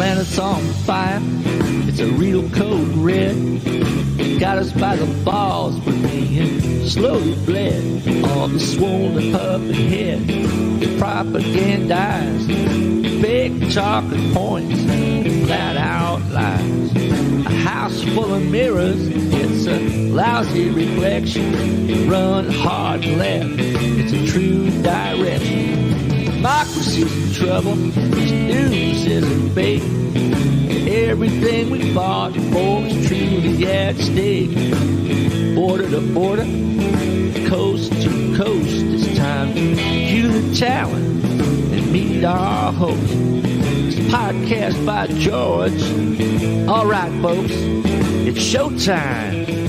planet's on fire. It's a real code red. Got us by the balls, we're being slowly bled. All the swollen puppet head, the propagandized. Fake chocolate points, flat out lies. A house full of mirrors, it's a lousy reflection. Run hard left, it's a true direction. Democracy's in trouble, this news isn't fake. Everything we fought for is truly at stake. Border to border, coast to coast, it's time to cue the talent and meet our host. It's a podcast by George. All right, folks, it's showtime.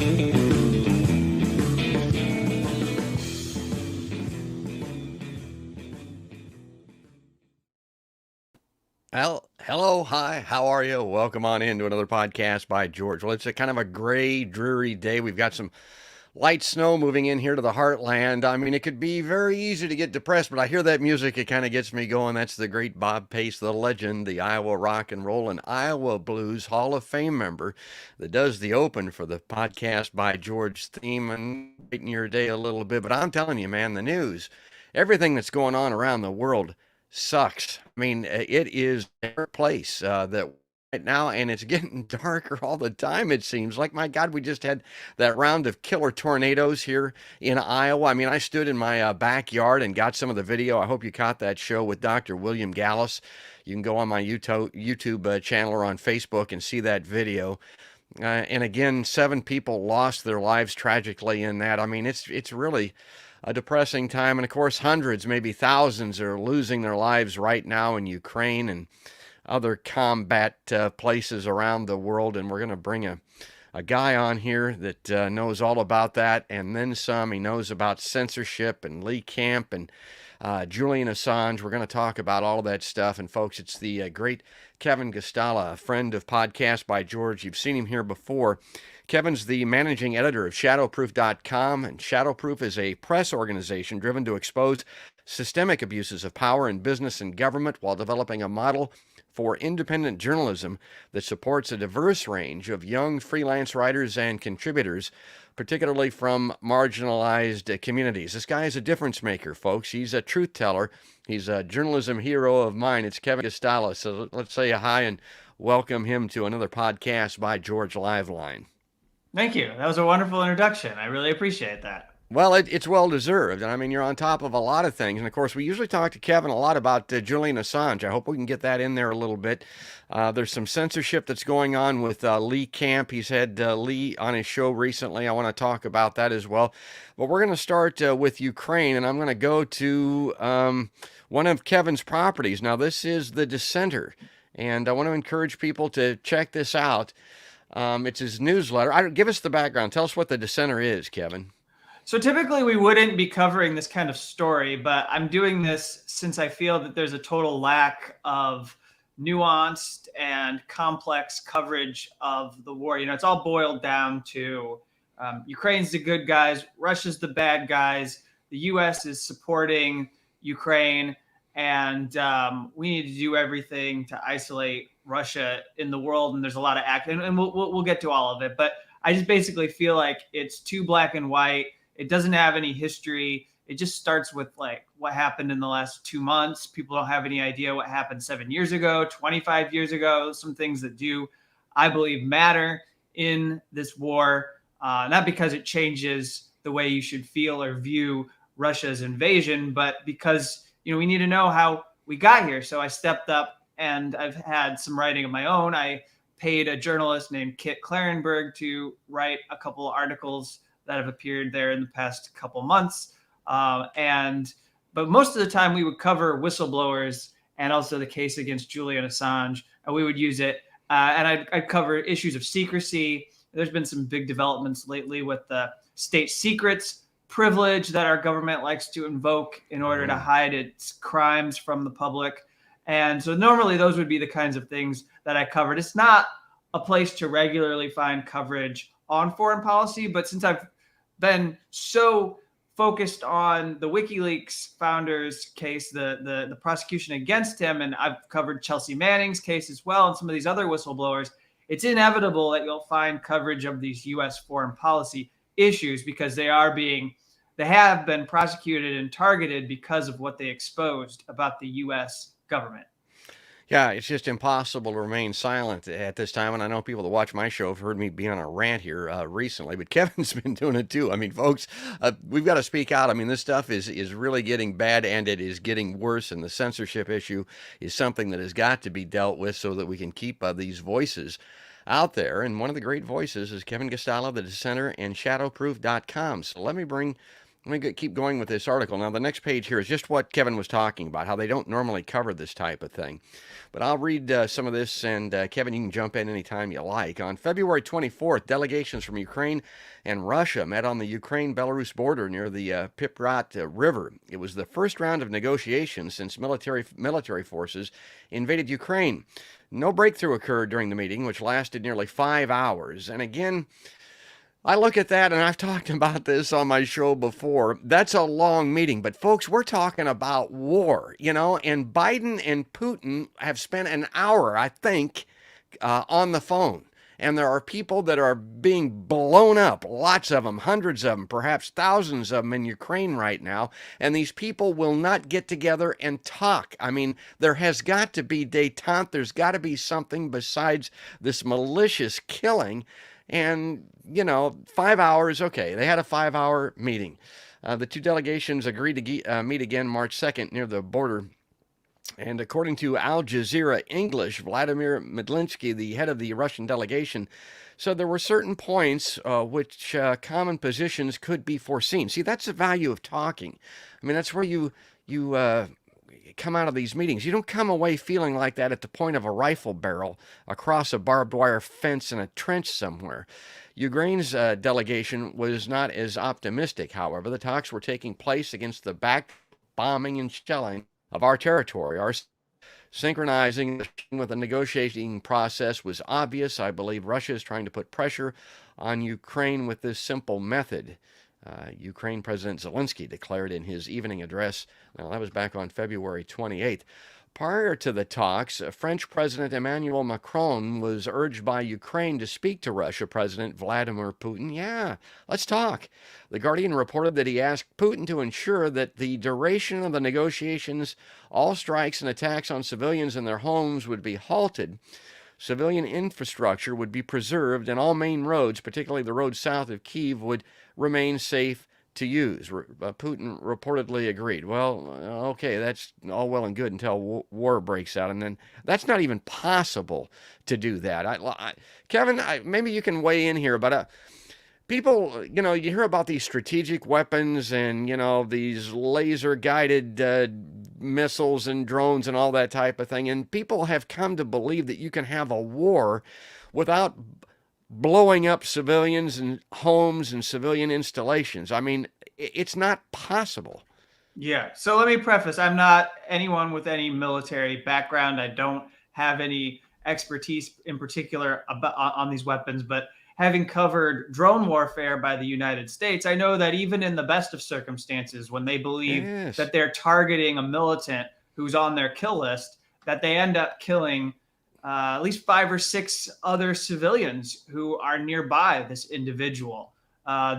Well, hello, hi, how are you? Welcome on into another podcast by George. Well, it's a kind of a gray, dreary day. We've got some light snow moving in here to the heartland. I mean, it could be very easy to get depressed, but I hear that music, it kind of gets me going. That's the great Bob Pace, the legend, the Iowa Rock and Roll and Iowa Blues Hall of Fame member that does the open for the podcast by George theme and brighten your day a little bit. But I'm telling you, man, the news, everything that's going on around the world sucks. I mean, it is a place that right now, and it's getting darker all the time, it seems like. My God, we just had that round of killer tornadoes here in Iowa. I mean, I stood in my backyard and got some of the video. I hope you caught that show with Dr. William Gallis. You can go on my YouTube channel or on Facebook and see that video. And again, 7 people lost their lives tragically in that. I mean, it's really a depressing time. And of course, hundreds, maybe thousands are losing their lives right now in Ukraine and other combat places around the world. And we're going to bring a guy on here that knows all about that and then some. He knows about censorship and Lee Camp and Julian Assange. We're going to talk about all of that stuff. And folks, it's the great Kevin Gozstola, a friend of Podcast by George. You've seen him here before. Kevin's the managing editor of Shadowproof.com, and Shadowproof is a press organization driven to expose systemic abuses of power in business and government while developing a model for independent journalism that supports a diverse range of young freelance writers and contributors, particularly from marginalized communities. This guy is a difference maker, folks. He's a truth teller. He's a journalism hero of mine. It's Kevin Gozstola. So let's say a hi and welcome him to another podcast by George Liveline. Thank you. That was a wonderful introduction. I really appreciate that. Well, it's well-deserved. I mean, you're on top of a lot of things. And, of course, we usually talk to Kevin a lot about Julian Assange. I hope we can get that in there a little bit. There's some censorship that's going on with Lee Camp. He's had Lee on his show recently. I want to talk about that as well. But we're going to start with Ukraine, and I'm going to go to one of Kevin's properties. Now, this is The Dissenter, and I want to encourage people to check this out. It's his newsletter. Give us the background. Tell us what The Dissenter is, Kevin. So typically we wouldn't be covering this kind of story, but I'm doing this since I feel that there's a total lack of nuanced and complex coverage of the war. You know, it's all boiled down to Ukraine's the good guys, Russia's the bad guys, the U.S. is supporting Ukraine, and we need to do everything to isolate Russia in the world. And there's a lot of action, and we'll get to all of it. But I just basically feel like it's too black and white. It doesn't have any history. It just starts with like what happened in the last 2 months. People don't have any idea what happened 7 years ago, 25 years ago, some things that do, I believe, matter in this war, not because it changes the way you should feel or view Russia's invasion, but because, you know, we need to know how we got here. So I stepped up and I've had some writing of my own. I paid a journalist named Kit Clarenberg to write a couple of articles that have appeared there in the past couple months. But most of the time we would cover whistleblowers and also the case against Julian Assange, and we would use it. And I'd cover issues of secrecy. There's been some big developments lately with the state secrets privilege that our government likes to invoke in order to hide its crimes from the public. And so normally those would be the kinds of things that I covered. It's not a place to regularly find coverage on foreign policy, but since I've been so focused on the WikiLeaks founder's case, the prosecution against him, and I've covered Chelsea Manning's case as well, and some of these other whistleblowers, it's inevitable that you'll find coverage of these U.S. foreign policy issues because they have been prosecuted and targeted because of what they exposed about the U.S. government. Yeah, it's just impossible to remain silent at this time. And I know people that watch my show have heard me be on a rant here recently, but Kevin's been doing it too. I mean, folks, we've got to speak out. I mean, this stuff is really getting bad, and it is getting worse. And the censorship issue is something that has got to be dealt with so that we can keep these voices out there. And one of the great voices is Kevin Gozstola, the dissenter, and shadowproof.com. So let me keep going with this article. Now, the next page here is just what Kevin was talking about, how they don't normally cover this type of thing. But I'll read some of this, and Kevin, you can jump in anytime you like. On February 24th, delegations from Ukraine and Russia met on the Ukraine-Belarus border near the Pripyat River. It was the first round of negotiations since military forces invaded Ukraine. No breakthrough occurred during the meeting, which lasted nearly 5 hours. And again, I look at that, and I've talked about this on my show before. That's a long meeting, but folks, we're talking about war, and Biden and Putin have spent an hour, I think, on the phone. And there are people that are being blown up, lots of them, hundreds of them, perhaps thousands of them in Ukraine right now. And these people will not get together and talk. I mean, there has got to be détente. There's got to be something besides this malicious killing. And, 5 hours, okay, they had a 5-hour meeting. The two delegations agreed to meet again March 2nd near the border. And according to Al Jazeera English, Vladimir Medlinsky, the head of the Russian delegation, said there were certain points which common positions could be foreseen. See, that's the value of talking. I mean, that's where you come out of these meetings. You don't come away feeling like that at the point of a rifle barrel across a barbed wire fence in a trench somewhere. Ukraine's delegation was not as optimistic, however. The talks were taking place against the back bombing and shelling of our territory. Our synchronizing with the negotiating process was obvious. I believe Russia is trying to put pressure on Ukraine with this simple method. Ukraine President Zelensky declared in his evening address. Now, that was back on February 28th. Prior to the talks, French President Emmanuel Macron was urged by Ukraine to speak to Russia President Vladimir Putin. Yeah, let's talk. The Guardian reported that he asked Putin to ensure that the duration of the negotiations, all strikes and attacks on civilians and their homes would be halted. Civilian infrastructure would be preserved, and all main roads, particularly the road south of Kyiv, would remain safe to use. Putin reportedly agreed. Well, okay, that's all well and good until war breaks out, and then that's not even possible to do that. Kevin, maybe you can weigh in here, but people, you hear about these strategic weapons and, these laser-guided missiles and drones and all that type of thing, and people have come to believe that you can have a war without blowing up civilians and homes and civilian installations. I mean, it's not possible. Yeah. So let me preface, I'm not anyone with any military background. I don't have any expertise in particular on these weapons, but having covered drone warfare by the United States, I know that even in the best of circumstances, when they believe that they're targeting a militant who's on their kill list, that they end up killing at least 5 or 6 other civilians who are nearby this individual.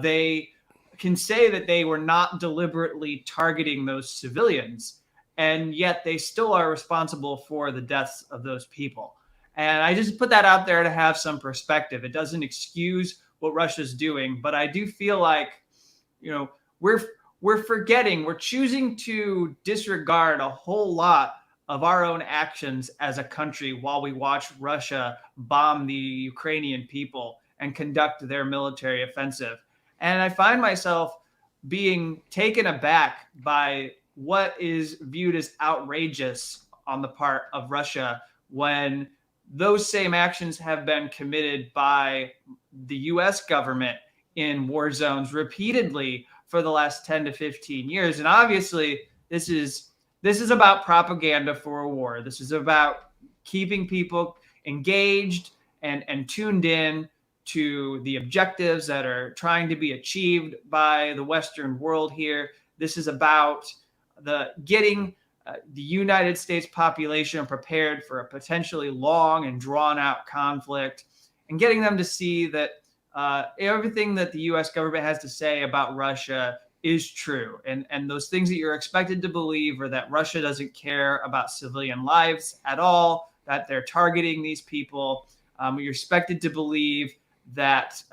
They can say that they were not deliberately targeting those civilians, and yet they still are responsible for the deaths of those people. And I just put that out there to have some perspective. It doesn't excuse what Russia's doing, but I do feel like, we're forgetting, we're choosing to disregard a whole lot of our own actions as a country while we watch Russia bomb the Ukrainian people and conduct their military offensive. And I find myself being taken aback by what is viewed as outrageous on the part of Russia when those same actions have been committed by the U.S. government in war zones repeatedly for the last 10 to 15 years. And obviously, this is about propaganda for a war. This is about keeping people engaged and tuned in to the objectives that are trying to be achieved by the Western world here. This is about getting the United States population prepared for a potentially long and drawn out conflict, and getting them to see that everything that the U.S. government has to say about Russia is true. And those things that you're expected to believe are that Russia doesn't care about civilian lives at all, that they're targeting these people. You're expected to believe that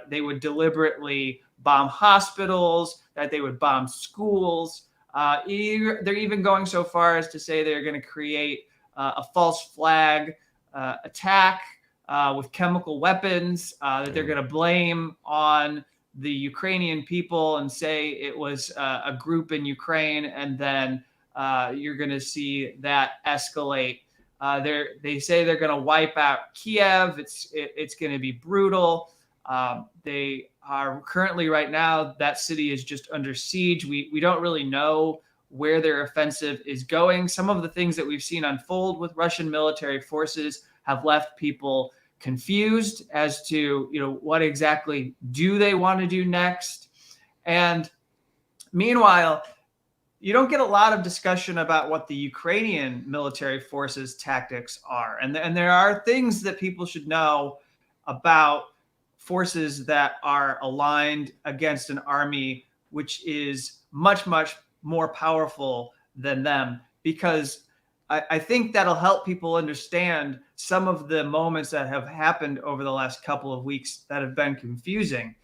they would deliberately bomb hospitals, that they would bomb schools. They're even going so far as to say they're going to create a false flag attack with chemical weapons that they're going to blame on the Ukrainian people and say it was a group in Ukraine, and then you're going to see that escalate. They say they're going to wipe out Kiev. It's going to be brutal. They are currently right now, that city is just under siege. We don't really know where their offensive is going. Some of the things that we've seen unfold with Russian military forces have left people confused as to, what exactly do they want to do next. And meanwhile, you don't get a lot of discussion about what the Ukrainian military forces tactics are. And there are things that people should know about forces that are aligned against an army which is much, much more powerful than them, because I think that'll help people understand some of the moments that have happened over the last couple of weeks that have been confusing.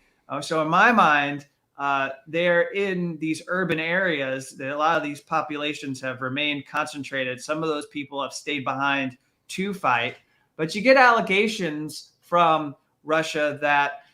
So in my mind, they're in these urban areas that a lot of these populations have remained concentrated. Some of those people have stayed behind to fight, but you get allegations from Russia that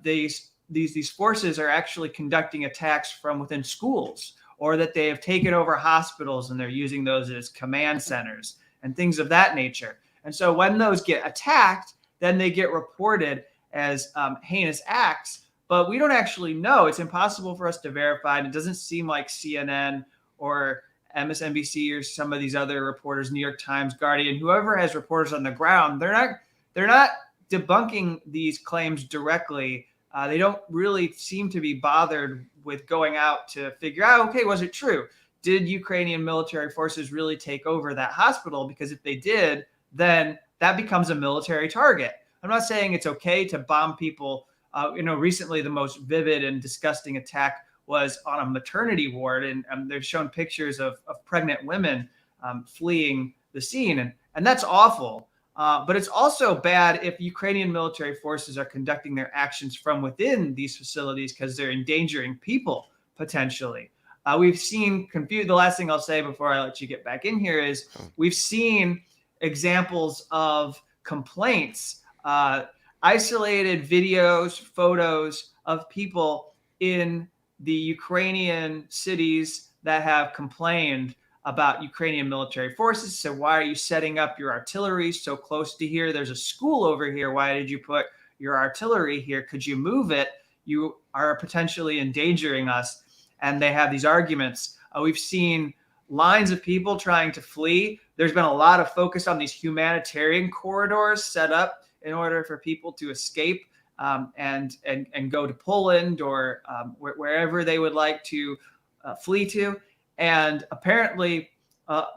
these forces are actually conducting attacks from within schools, or that they have taken over hospitals and they're using those as command centers and things of that nature. And so when those get attacked, then they get reported as heinous acts, but we don't actually know. It's impossible for us to verify. And it doesn't seem like CNN or MSNBC or some of these other reporters, New York Times, Guardian, whoever has reporters on the ground, they're not debunking these claims directly. They don't really seem to be bothered with going out to figure out, okay, was it true? Did Ukrainian military forces really take over that hospital? Because if they did, then that becomes a military target. I'm not saying it's okay to bomb people. Recently the most vivid and disgusting attack was on a maternity ward, and they've shown pictures of pregnant women fleeing the scene, and that's awful. But it's also bad if Ukrainian military forces are conducting their actions from within these facilities because they're endangering people potentially. We've seen the last thing I'll say before I let you get back in here is we've seen examples of complaints, isolated videos, photos of people in the Ukrainian cities that have complained about Ukrainian military forces. So why are you setting up your artillery so close to here? There's a school over here. Why did you put your artillery here? Could you move it? You are potentially endangering us. And they have these arguments. We've seen lines of people trying to flee. There's been a lot of focus on these humanitarian corridors set up in order for people to escape and go to Poland or wherever they would like to flee to. And apparently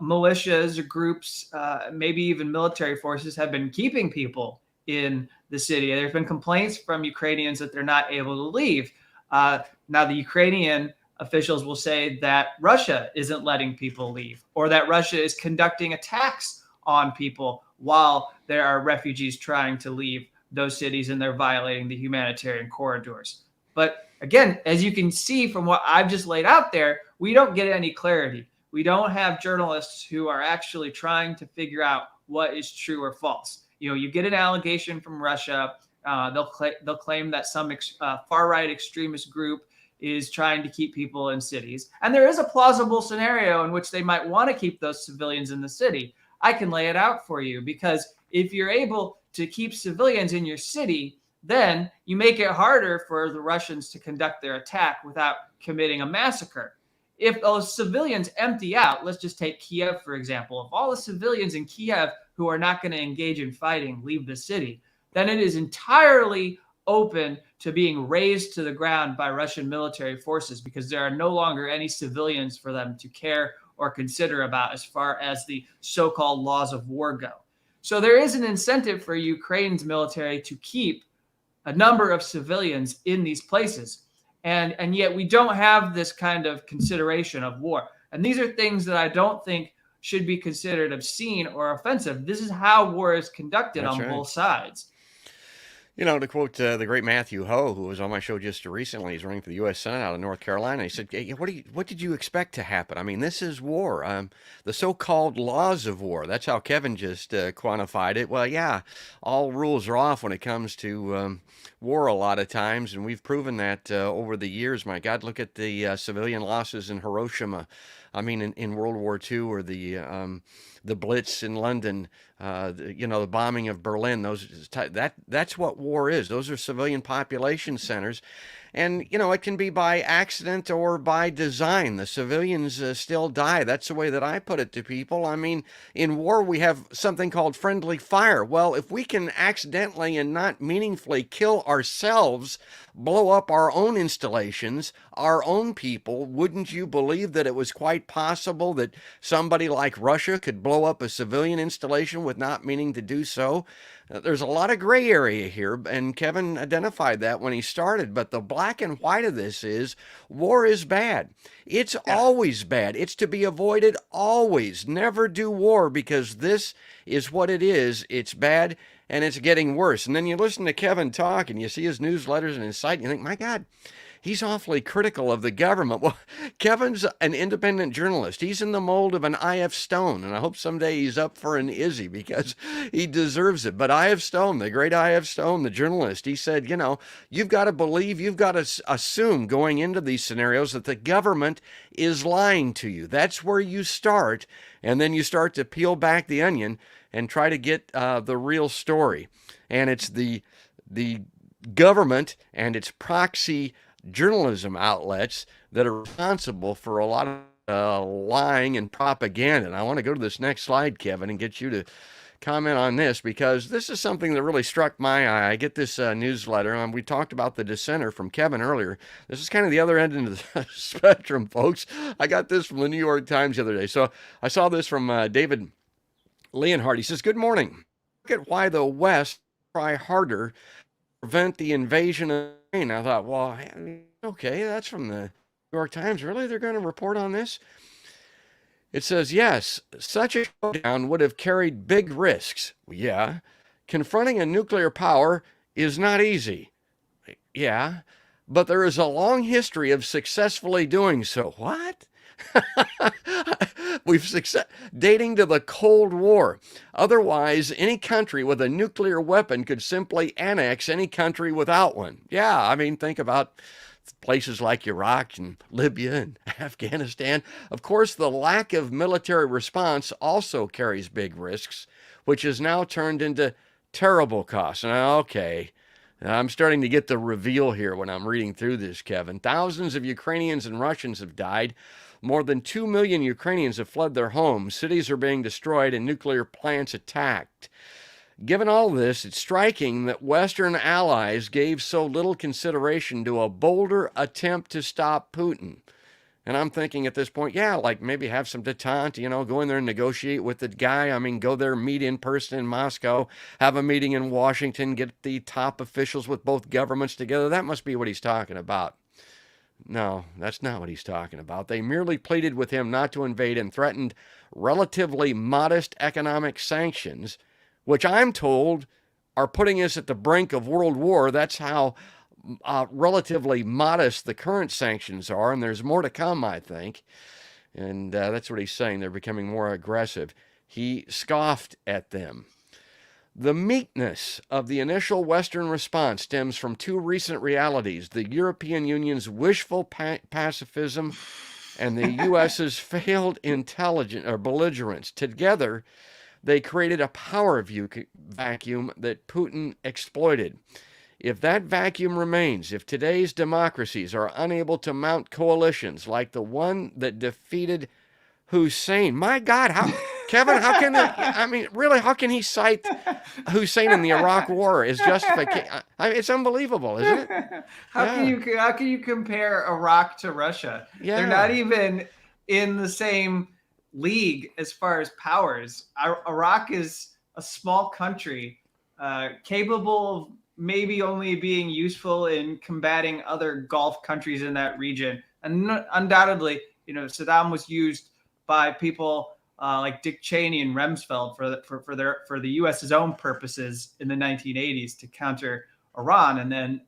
militias or groups, maybe even military forces, have been keeping people in the city. There's been complaints from Ukrainians that they're not able to leave. Now, the Ukrainian officials will say that Russia isn't letting people leave, or that Russia is conducting attacks on people while there are refugees trying to leave those cities and they're violating the humanitarian corridors. But again, as you can see from what I've just laid out there, we don't get any clarity. We don't have journalists who are actually trying to figure out what is true or false. You get an allegation from Russia. They'll claim that some far-right extremist group is trying to keep people in cities. And there is a plausible scenario in which they might want to keep those civilians in the city. I can lay it out for you, because if you're able to keep civilians in your city, then you make it harder for the Russians to conduct their attack without committing a massacre. If those civilians empty out, let's just take Kiev, for example. If all the civilians in Kiev who are not going to engage in fighting leave the city, then it is entirely open to being razed to the ground by Russian military forces, because there are no longer any civilians for them to care or consider about as far as the so-called laws of war go. So there is an incentive for Ukraine's military to keep a number of civilians in these places. And yet we don't have this kind of consideration of war. And these are things that I don't think should be considered obscene or offensive. This is how war is conducted on both sides. You know, to quote the great Matthew Ho, who was on my show just recently, he's running for the U.S. Senate out of North Carolina. He said, hey, what did you expect to happen? I mean, this is war. The so-called laws of war. That's how Kevin just quantified it. Well, yeah, all rules are off when it comes to war a lot of times, and we've proven that over the years. My God, look at the civilian losses in Hiroshima. I mean, in World War II, or the Blitz in London, the bombing of Berlin. That's what war is. Those are civilian population centers. And, it can be by accident or by design. The civilians still die. That's the way that I put it to people. I mean, in war, we have something called friendly fire. Well, if we can accidentally and not meaningfully kill ourselves, blow up our own installations, our own people, wouldn't you believe that it was quite possible that somebody like Russia could blow up a civilian installation with not meaning to do so? There's a lot of gray area here, and Kevin identified that when he started, but the black and white of this is war is bad. It's always bad. It's to be avoided always. Never do war, because this is what it is. It's bad, and it's getting worse. And then you listen to Kevin talk, and you see his newsletters and his site, and you think, my God, he's awfully critical of the government. Well, Kevin's an independent journalist. He's in the mold of an I.F. Stone, and I hope someday he's up for an Izzy, because he deserves it. But I.F. Stone, the great I.F. Stone, the journalist, he said, you've got to believe, you've got to assume going into these scenarios that the government is lying to you. That's where you start, and then you start to peel back the onion and try to get the real story. And it's the government and its proxy journalism outlets that are responsible for a lot of lying and propaganda. And I want to go to this next slide, Kevin, and get you to comment on this, because this is something that really struck my eye. I get this newsletter, and we talked about the dissenter from Kevin earlier. This is kind of the other end of the spectrum, folks. I got this from the New York Times the other day. So I saw this from David Leonhardt. He says, good morning. Look at why the West try harder to prevent the invasion of Ukraine. I thought, well, okay, that's from the New York Times. Really? They're going to report on this? It says, yes, such a showdown would have carried big risks. Yeah. Confronting a nuclear power is not easy. Yeah. But there is a long history of successfully doing so. What? Dating to the Cold War. Otherwise, any country with a nuclear weapon could simply annex any country without one. Yeah, I mean, think about places like Iraq and Libya and Afghanistan. Of course, the lack of military response also carries big risks, which has now turned into terrible costs. And okay, I'm starting to get the reveal here when I'm reading through this, Kevin. Thousands of Ukrainians and Russians have died. More than 2 million Ukrainians have fled their homes. Cities are being destroyed and nuclear plants attacked. Given all this, it's striking that Western allies gave so little consideration to a bolder attempt to stop Putin. And I'm thinking at this point, yeah, like maybe have some detente, go in there and negotiate with the guy. I mean, go there, meet in person in Moscow, have a meeting in Washington, get the top officials with both governments together. That must be what he's talking about. No, that's not what he's talking about. They merely pleaded with him not to invade and threatened relatively modest economic sanctions, which I'm told are putting us at the brink of world war. That's how relatively modest the current sanctions are, and there's more to come, I think. And that's what he's saying. They're becoming more aggressive. He scoffed at them. The meekness of the initial Western response stems from two recent realities: the European Union's wishful pacifism and the U.S.'s failed belligerence. Together, they created a power vacuum that Putin exploited. If that vacuum remains, if today's democracies are unable to mount coalitions like the one that defeated Hussein, my God, how Kevin, how can I mean, really, how can he cite Hussein in the Iraq War as justification? It's unbelievable, isn't it? How can you compare Iraq to Russia? Yeah. They're not even in the same league as far as powers. Iraq is a small country, capable of maybe only being useful in combating other Gulf countries in that region. And undoubtedly, Saddam was used by people like Dick Cheney and Rumsfeld for the U.S.'s own purposes in the 1980s to counter Iran. And then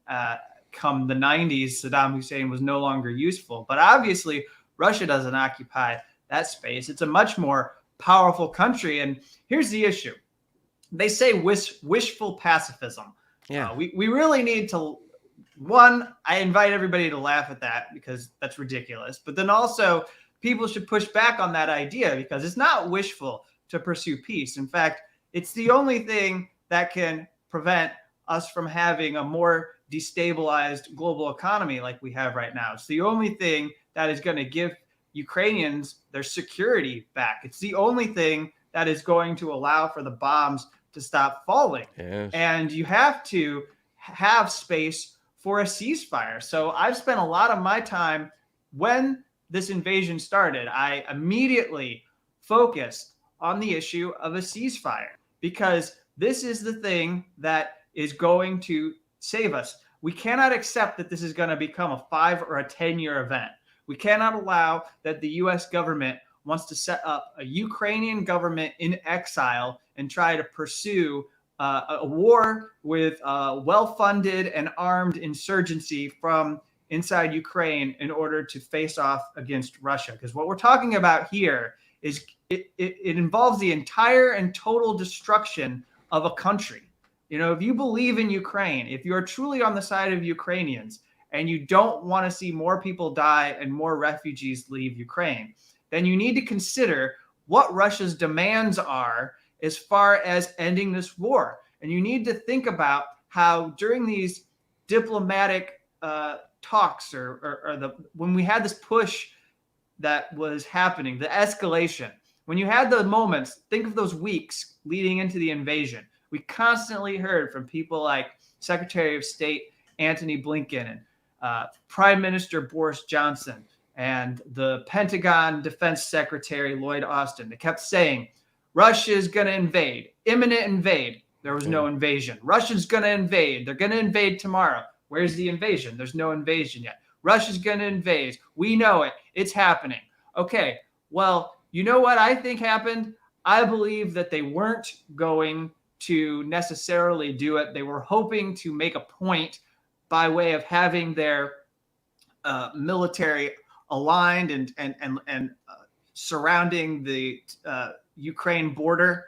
come the 90s, Saddam Hussein was no longer useful. But obviously, Russia doesn't occupy that space. It's a much more powerful country. And here's the issue. They say wishful pacifism. Yeah. We really need to, one, I invite everybody to laugh at that because that's ridiculous. But then also, people should push back on that idea because it's not wishful to pursue peace. In fact, it's the only thing that can prevent us from having a more destabilized global economy like we have right now. It's the only thing that is going to give Ukrainians their security back. It's the only thing that is going to allow for the bombs to stop falling. Yes. And you have to have space for a ceasefire. So I've spent a lot of my time when this invasion started, I immediately focused on the issue of a ceasefire because this is the thing that is going to save us. We cannot accept that this is going to become a 5 or a 10-year event. We cannot allow that the U.S. government wants to set up a Ukrainian government in exile and try to pursue a war with well-funded and armed insurgency from inside Ukraine in order to face off against Russia. Because what we're talking about here is it involves the entire and total destruction of a country. If you believe in Ukraine, if you're truly on the side of Ukrainians and you don't want to see more people die and more refugees leave Ukraine, then you need to consider what Russia's demands are as far as ending this war. And you need to think about how during these diplomatic talks or when we had this push that was happening, the escalation, when you had the moments, think of those weeks leading into the invasion. We constantly heard from people like Secretary of State Antony Blinken and Prime Minister Boris Johnson and the Pentagon Defense Secretary Lloyd Austin. They kept saying, Russia is going to invade, imminent invade. There was no invasion. Russia's going to invade. They're going to invade tomorrow. Where's the invasion? There's no invasion yet. Russia's going to invade. We know it. It's happening. Okay, well, you know what I think happened? I believe that they weren't going to necessarily do it. They were hoping to make a point by way of having their military aligned and surrounding the Ukraine border.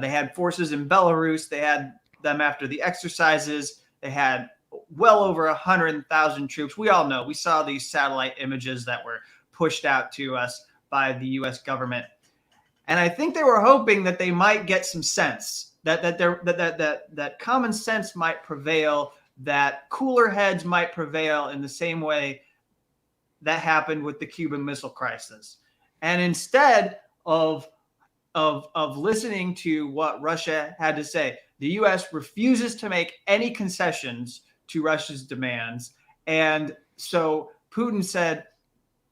They had forces in Belarus. They had them after the exercises. They had well over 100,000 troops. We all know. We saw these satellite images that were pushed out to us by the U.S. government. And I think they were hoping that they might get some sense, that common sense might prevail, that cooler heads might prevail in the same way that happened with the Cuban Missile Crisis. And instead of listening to what Russia had to say, the U.S. refuses to make any concessions to Russia's demands. And so Putin said,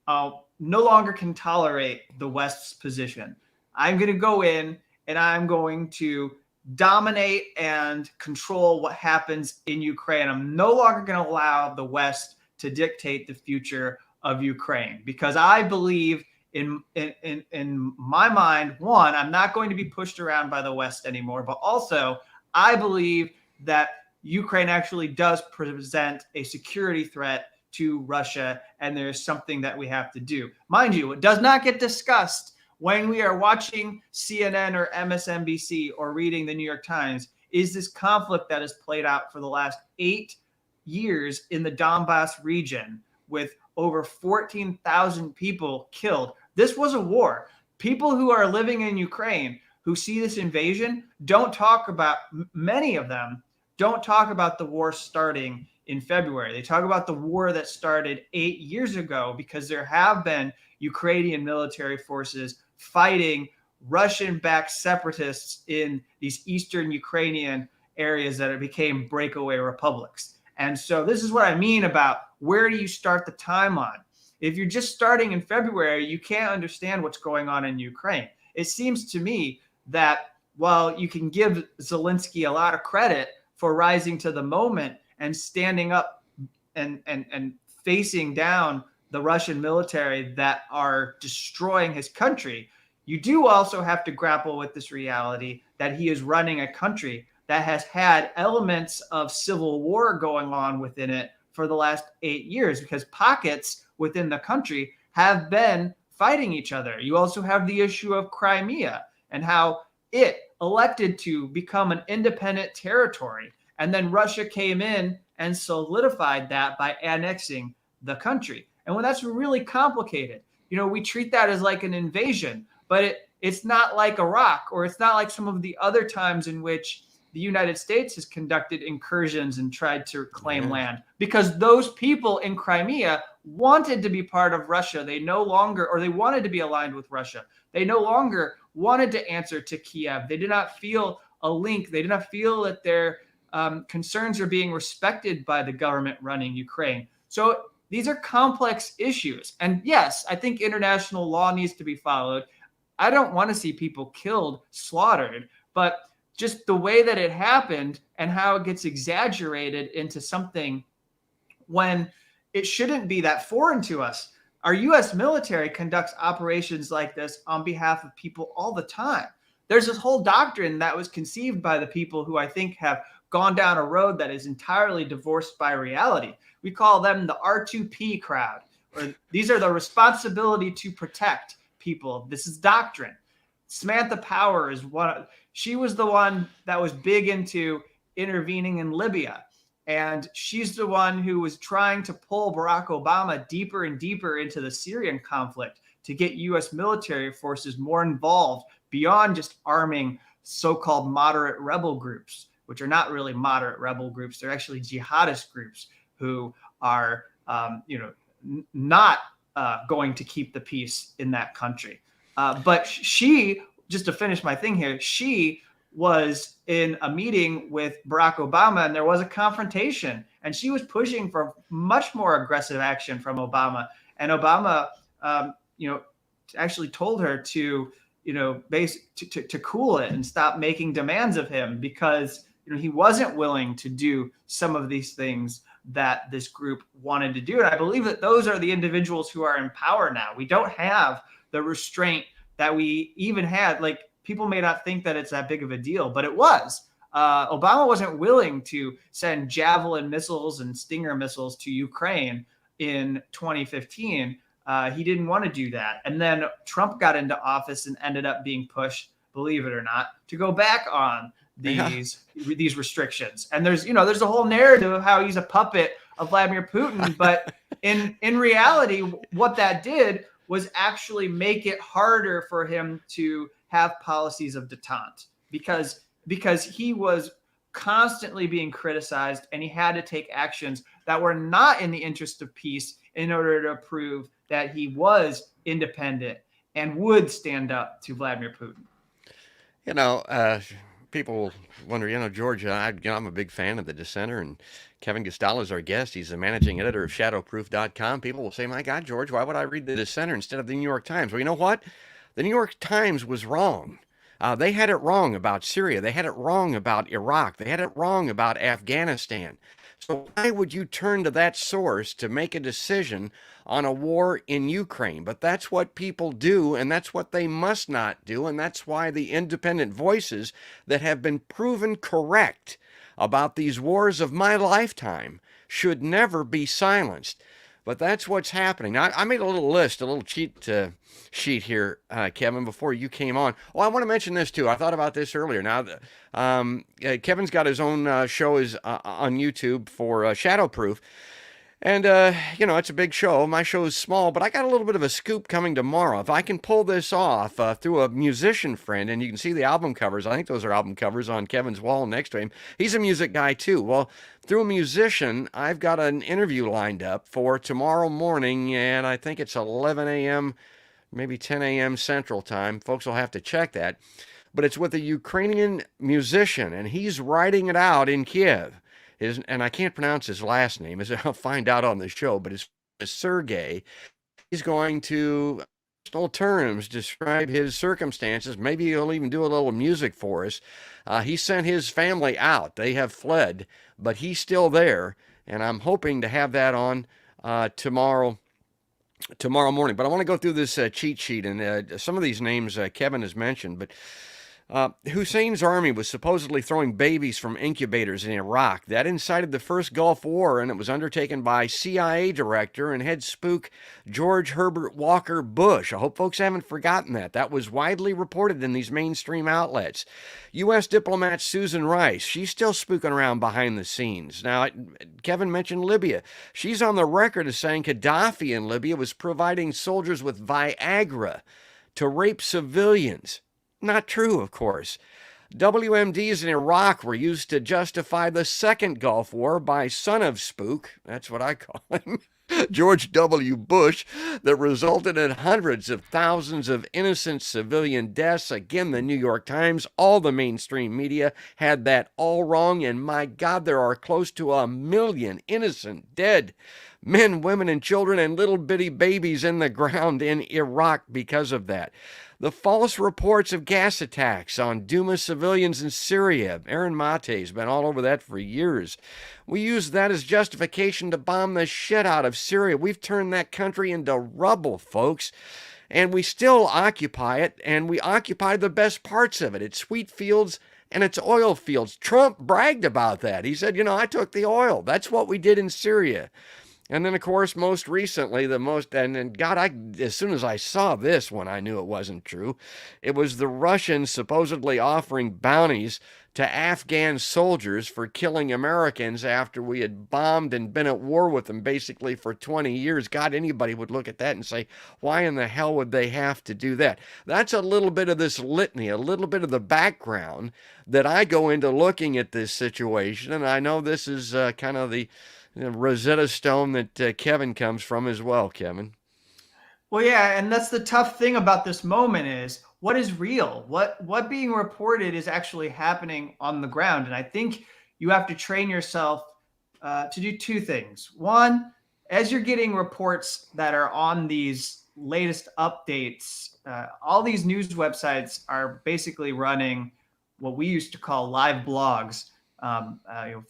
no longer can tolerate the West's position. I'm going to go in and I'm going to dominate and control what happens in Ukraine. I'm no longer going to allow the West to dictate the future of Ukraine because I believe in my mind, one, I'm not going to be pushed around by the West anymore, but also I believe that Ukraine actually does present a security threat to Russia, and there's something that we have to do. Mind you, it does not get discussed when we are watching CNN or MSNBC or reading the New York Times, is this conflict that has played out for the last 8 years in the Donbass region with over 14,000 people killed. This was a war. People who are living in Ukraine who see this invasion don't talk about, many of them don't talk about the war starting in February. They talk about the war that started 8 years ago because there have been Ukrainian military forces fighting Russian-backed separatists in these eastern Ukrainian areas that became breakaway republics. And so this is what I mean about where do you start the timeline? If you're just starting in February, you can't understand what's going on in Ukraine. It seems to me that while you can give Zelensky a lot of credit for rising to the moment and standing up and facing down the Russian military that are destroying his country, you do also have to grapple with this reality that he is running a country that has had elements of civil war going on within it for the last 8 years, because pockets within the country have been fighting each other. You also have the issue of Crimea and how it elected to become an independent territory. And then Russia came in and solidified that by annexing the country. And when that's really complicated, we treat that as like an invasion, but it's not like Iraq, or it's not like some of the other times in which the United States has conducted incursions and tried to claim land, because those people in Crimea wanted to be part of Russia. They no longer, or they wanted to be aligned with Russia. They no longer wanted to answer to Kiev. They did not feel a link. They did not feel that their concerns are being respected by the government running Ukraine. So these are complex issues. And yes, I think international law needs to be followed. I don't want to see people killed, slaughtered, but just the way that it happened and how it gets exaggerated into something when it shouldn't be that foreign to us. Our U.S. military conducts operations like this on behalf of people all the time. There's this whole doctrine that was conceived by the people who I think have gone down a road that is entirely divorced by reality. We call them the R2P crowd, or these are the responsibility to protect people. This is doctrine. Samantha Power is one. She was the one that was big into intervening in Libya. And she's the one who was trying to pull Barack Obama deeper and deeper into the Syrian conflict to get U.S. military forces more involved beyond just arming so-called moderate rebel groups, which are not really moderate rebel groups. They're actually jihadist groups who are, not going to keep the peace in that country. But she, just to finish my thing here, she was in a meeting with Barack Obama, and there was a confrontation, and she was pushing for much more aggressive action from Obama. And Obama, actually told her to, to cool it and stop making demands of him, because he wasn't willing to do some of these things that this group wanted to do. And I believe that those are the individuals who are in power now. We don't have the restraint that we even had. Like, people may not think that it's that big of a deal, but it was. Obama wasn't willing to send Javelin missiles and Stinger missiles to Ukraine in 2015. He didn't want to do that. And then Trump got into office and ended up being pushed, believe it or not, to go back on these restrictions. And there's a whole narrative of how he's a puppet of Vladimir Putin. But in reality, what that did was actually make it harder for him to have policies of detente, because he was constantly being criticized, and he had to take actions that were not in the interest of peace in order to prove that he was independent and would stand up to Vladimir Putin. People wonder, George, I'm a big fan of The Dissenter, and Kevin Gozstola is our guest. He's the managing editor of shadowproof.com. People will say, my God, George, why would I read The Dissenter instead of the New York Times? Well, you know what? The New York Times was wrong. They had it wrong about Syria. They had it wrong about Iraq. They had it wrong about Afghanistan. So why would you turn to that source to make a decision on a war in Ukraine? But that's what people do, and that's what they must not do, and that's why the independent voices that have been proven correct about these wars of my lifetime should never be silenced. But that's what's happening. Now, I made a little list, a little cheat sheet here, Kevin, before you came on. Oh, I want to mention this, too. I thought about this earlier. Now, Kevin's got his own show on YouTube for Shadowproof. And, it's a big show. My show is small, but I got a little bit of a scoop coming tomorrow. If I can pull this off through a musician friend, and you can see the album covers. I think those are album covers on Kevin's wall next to him. He's a music guy, too. Well, through a musician, I've got an interview lined up for tomorrow morning, and I think it's 11 a.m. maybe 10 a.m. Central Time. Folks will have to check that. But it's with a Ukrainian musician, and he's writing it out in Kiev. And I can't pronounce his last name, as I'll find out on the show, but it's Sergey. He's going to personal terms describe his circumstances. Maybe he'll even do a little music for us. He sent his family out. They have fled, but he's still there, and I'm hoping to have that on tomorrow morning. But I want to go through this cheat sheet, and some of these names Kevin has mentioned. But Hussein's army was supposedly throwing babies from incubators in Iraq. That incited the first Gulf War, and it was undertaken by CIA director and head spook George Herbert Walker Bush. I hope folks haven't forgotten that. That was widely reported in these mainstream outlets. U.S. diplomat Susan Rice, she's still spooking around behind the scenes. Now, Kevin mentioned Libya. She's on the record as saying Gaddafi in Libya was providing soldiers with Viagra to rape civilians. Not true, of course. WMDs in Iraq were used to justify the Second Gulf War by son of spook, that's what I call him, George W. Bush, that resulted in hundreds of thousands of innocent civilian deaths. Again, the New York Times, all the mainstream media had that all wrong, and my God, there are close to 1 million innocent dead men, women, and children, and little bitty babies in the ground in Iraq because of that. The false reports of gas attacks on Duma civilians in Syria. Aaron Mate's been all over that for years. We use that as justification to bomb the shit out of Syria. We've turned that country into rubble, folks. And we still occupy it, and we occupy the best parts of it. It's wheat fields and it's oil fields. Trump bragged about that. He said, I took the oil. That's what we did in Syria. And then, of course, most recently, as soon as I saw this one, I knew it wasn't true. It was the Russians supposedly offering bounties to Afghan soldiers for killing Americans after we had bombed and been at war with them basically for 20 years. God, anybody would look at that and say, why in the hell would they have to do that? That's a little bit of this litany, a little bit of the background that I go into looking at this situation. And I know this is kind of the Rosetta Stone that Kevin comes from as well, Kevin. Well, yeah, and that's the tough thing about this moment is what is real? What being reported is actually happening on the ground. And I think you have to train yourself to do two things. One, as you're getting reports that are on these latest updates, all these news websites are basically running what we used to call live blogs.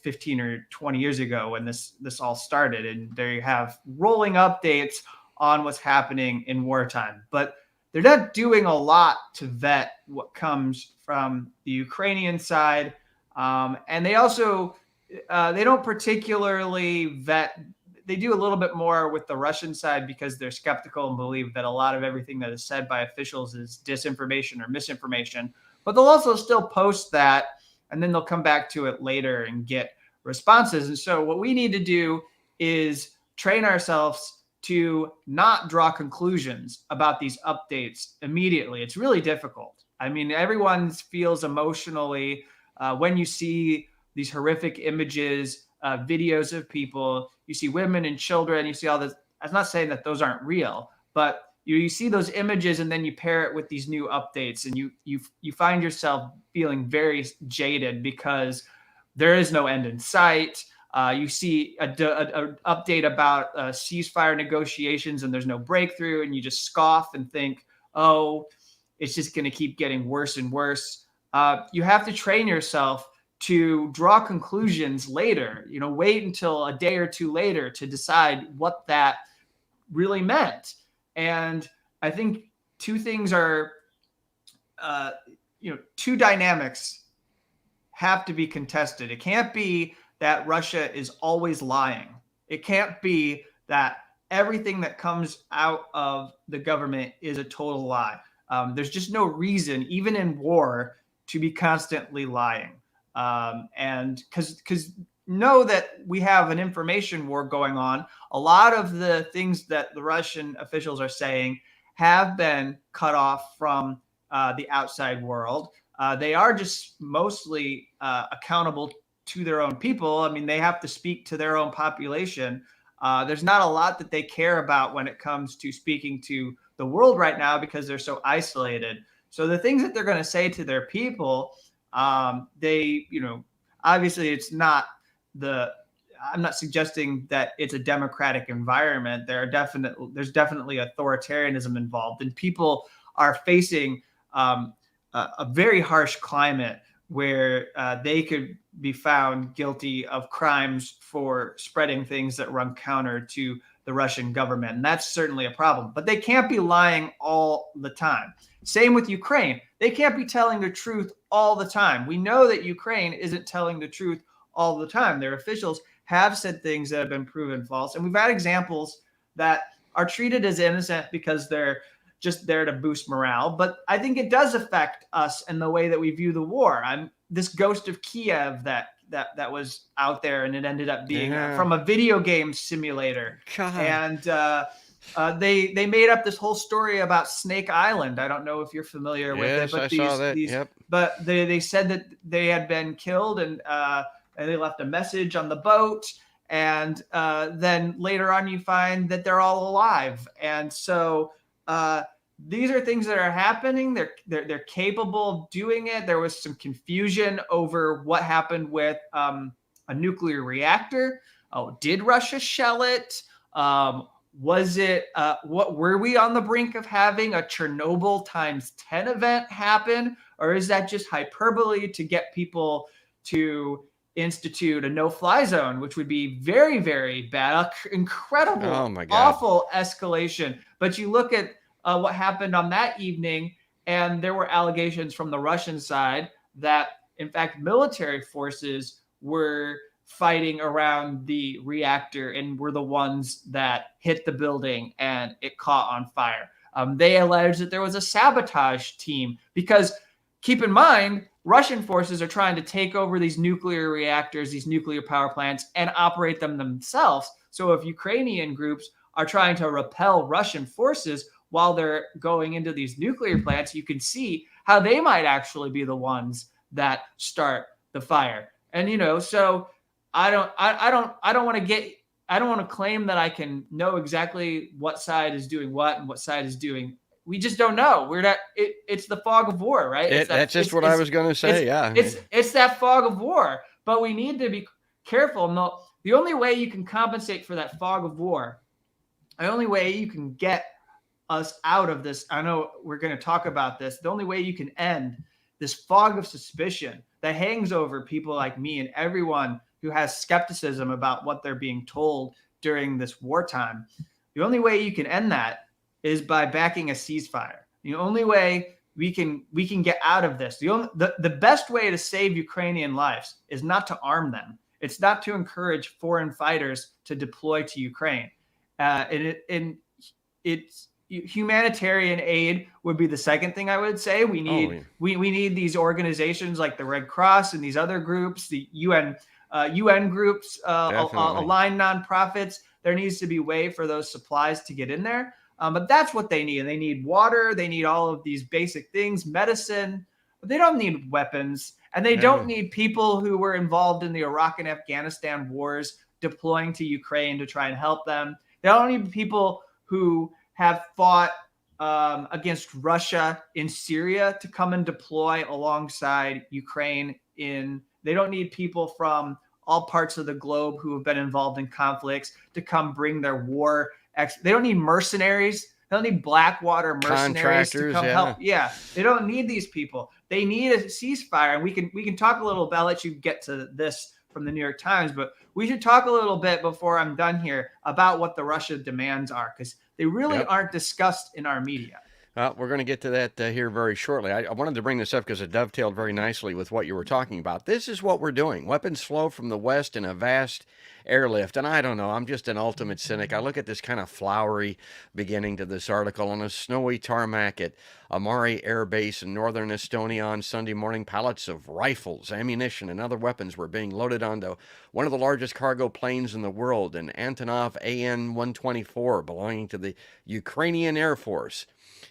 15 or 20 years ago when this all started, and they have rolling updates on what's happening in wartime, but they're not doing a lot to vet what comes from the Ukrainian side, and they also they don't particularly vet. They do a little bit more with the Russian side because they're skeptical and believe that a lot of everything that is said by officials is disinformation or misinformation, but they'll also still post that, and then they'll come back to it later and get responses. And so what we need to do is train ourselves to not draw conclusions about these updates immediately. It's really difficult. I mean, everyone feels emotionally when you see these horrific images, videos of people, you see women and children, you see all this. I'm not saying that those aren't real, but you see those images and then you pair it with these new updates, and you find yourself feeling very jaded because there is no end in sight. You see an update about ceasefire negotiations and there's no breakthrough, and you just scoff and think, oh, it's just going to keep getting worse and worse. You have to train yourself to draw conclusions later. Wait until a day or two later to decide what that really meant. And I think two things are, two dynamics have to be contested. It can't be that Russia is always lying. It can't be that everything that comes out of the government is a total lie. There's just no reason, even in war, to be constantly lying. And because know that we have an information war going on. A lot of the things that the Russian officials are saying have been cut off from the outside world. They are just mostly accountable to their own people. I mean, they have to speak to their own population. There's not a lot that they care about when it comes to speaking to the world right now because they're so isolated. So the things that they're going to say to their people, they, obviously it's not I'm not suggesting that it's a democratic environment. There's definitely authoritarianism involved, and people are facing a very harsh climate where they could be found guilty of crimes for spreading things that run counter to the Russian government. And that's certainly a problem. But they can't be lying all the time. Same with Ukraine. They can't be telling the truth all the time. We know that Ukraine isn't telling the truth all the time. Their officials have said things that have been proven false. And we've had examples that are treated as innocent because they're just there to boost morale. But I think it does affect us and the way that we view the war. This Ghost of Kiev that was out there, and it ended up being from a video game simulator. God. And they made up this whole story about Snake Island. I don't know if you're familiar with it, but I saw that. Yep. But they said that they had been killed, and they left a message on the boat. And then later on, you find that they're all alive. And so these are things that are happening. They're capable of doing it. There was some confusion over what happened with a nuclear reactor. Oh, did Russia shell it? Was it? What were we on the brink of having a Chernobyl times 10 event happen, or is that just hyperbole to get people to institute a no-fly zone, which would be very, very bad, incredible, awful escalation. But you look at what happened on that evening, and there were allegations from the Russian side that, in fact, military forces were fighting around the reactor and were the ones that hit the building and it caught on fire. They alleged that there was a sabotage team because, keep in mind, Russian forces are trying to take over these nuclear reactors, these nuclear power plants, and operate them themselves. So if Ukrainian groups are trying to repel Russian forces while they're going into these nuclear plants, you can see how they might actually be the ones that start the fire. And so I don't want to claim that I can know exactly what side is doing what and what side is doing. We just don't know. It's the fog of war, right? That's just what I was going to say. It's that fog of war, but we need to be careful. No, the only way you can compensate for that fog of war, the only way you can get us out of this, I know we're going to talk about this, the only way you can end this fog of suspicion that hangs over people like me and everyone who has skepticism about what they're being told during this wartime, the only way you can end that is by backing a ceasefire. The only way we can get out of this, the best way to save Ukrainian lives is not to arm them. It's not to encourage foreign fighters to deploy to Ukraine. It's humanitarian aid would be the second thing I would say. We need these organizations like the Red Cross and these other groups, the UN groups, aligned nonprofits. There needs to be a way for those supplies to get in there. But that's what they need. They need water. They need all of these basic things, medicine. But they don't need weapons. And they don't need people who were involved in the Iraq and Afghanistan wars deploying to Ukraine to try and help them. They don't need people who have fought against Russia in Syria to come and deploy alongside Ukraine. They don't need people from all parts of the globe who have been involved in conflicts to come bring their war. They don't need mercenaries. They don't need Blackwater mercenaries to come help. Yeah, they don't need these people. They need a ceasefire. And we can talk a little bit. I'll let you get to this from the New York Times, but we should talk a little bit before I'm done here about what the Russia demands are, because they really aren't discussed in our media. We're going to get to that here very shortly. I wanted to bring this up because it dovetailed very nicely with what you were talking about. This is what we're doing. Weapons flow from the West in a vast airlift. And I don't know, I'm just an ultimate cynic. I look at this kind of flowery beginning to this article. On a snowy tarmac at Amari Air Base in northern Estonia on Sunday morning, pallets of rifles, ammunition, and other weapons were being loaded onto one of the largest cargo planes in the world, an Antonov AN-124 belonging to the Ukrainian Air Force.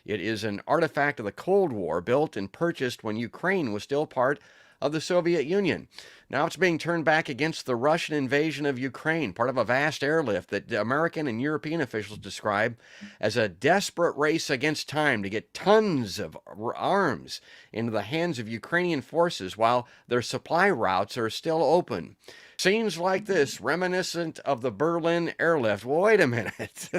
It is an artifact of the Cold War, built and purchased when Ukraine was still part of the Soviet Union. Now it's being turned back against the Russian invasion of Ukraine, part of a vast airlift that American and European officials describe as a desperate race against time to get tons of arms into the hands of Ukrainian forces while their supply routes are still open. Scenes like this, reminiscent of the Berlin airlift. Well, wait a minute.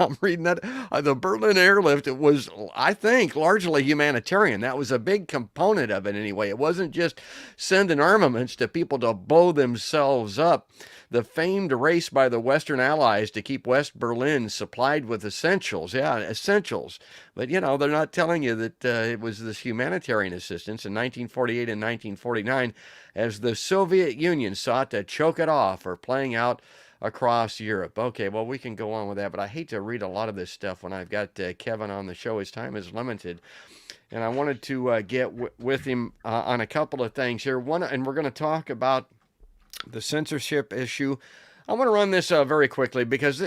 I'm reading that. The Berlin airlift, it was, I think, largely humanitarian. That was a big component of it anyway. It wasn't just sending armaments to people to blow themselves up. The famed race by the Western Allies to keep West Berlin supplied with essentials. Yeah, essentials. But, they're not telling you that it was this humanitarian assistance in 1948 and 1949 as the Soviet Union sought to choke it off or playing out across Europe. Okay, well, we can go on with that, but I hate to read a lot of this stuff when I've got Kevin on the show. His time is limited. And I wanted to get with him on a couple of things here. One, and we're going to talk about the censorship issue. I want to run this very quickly because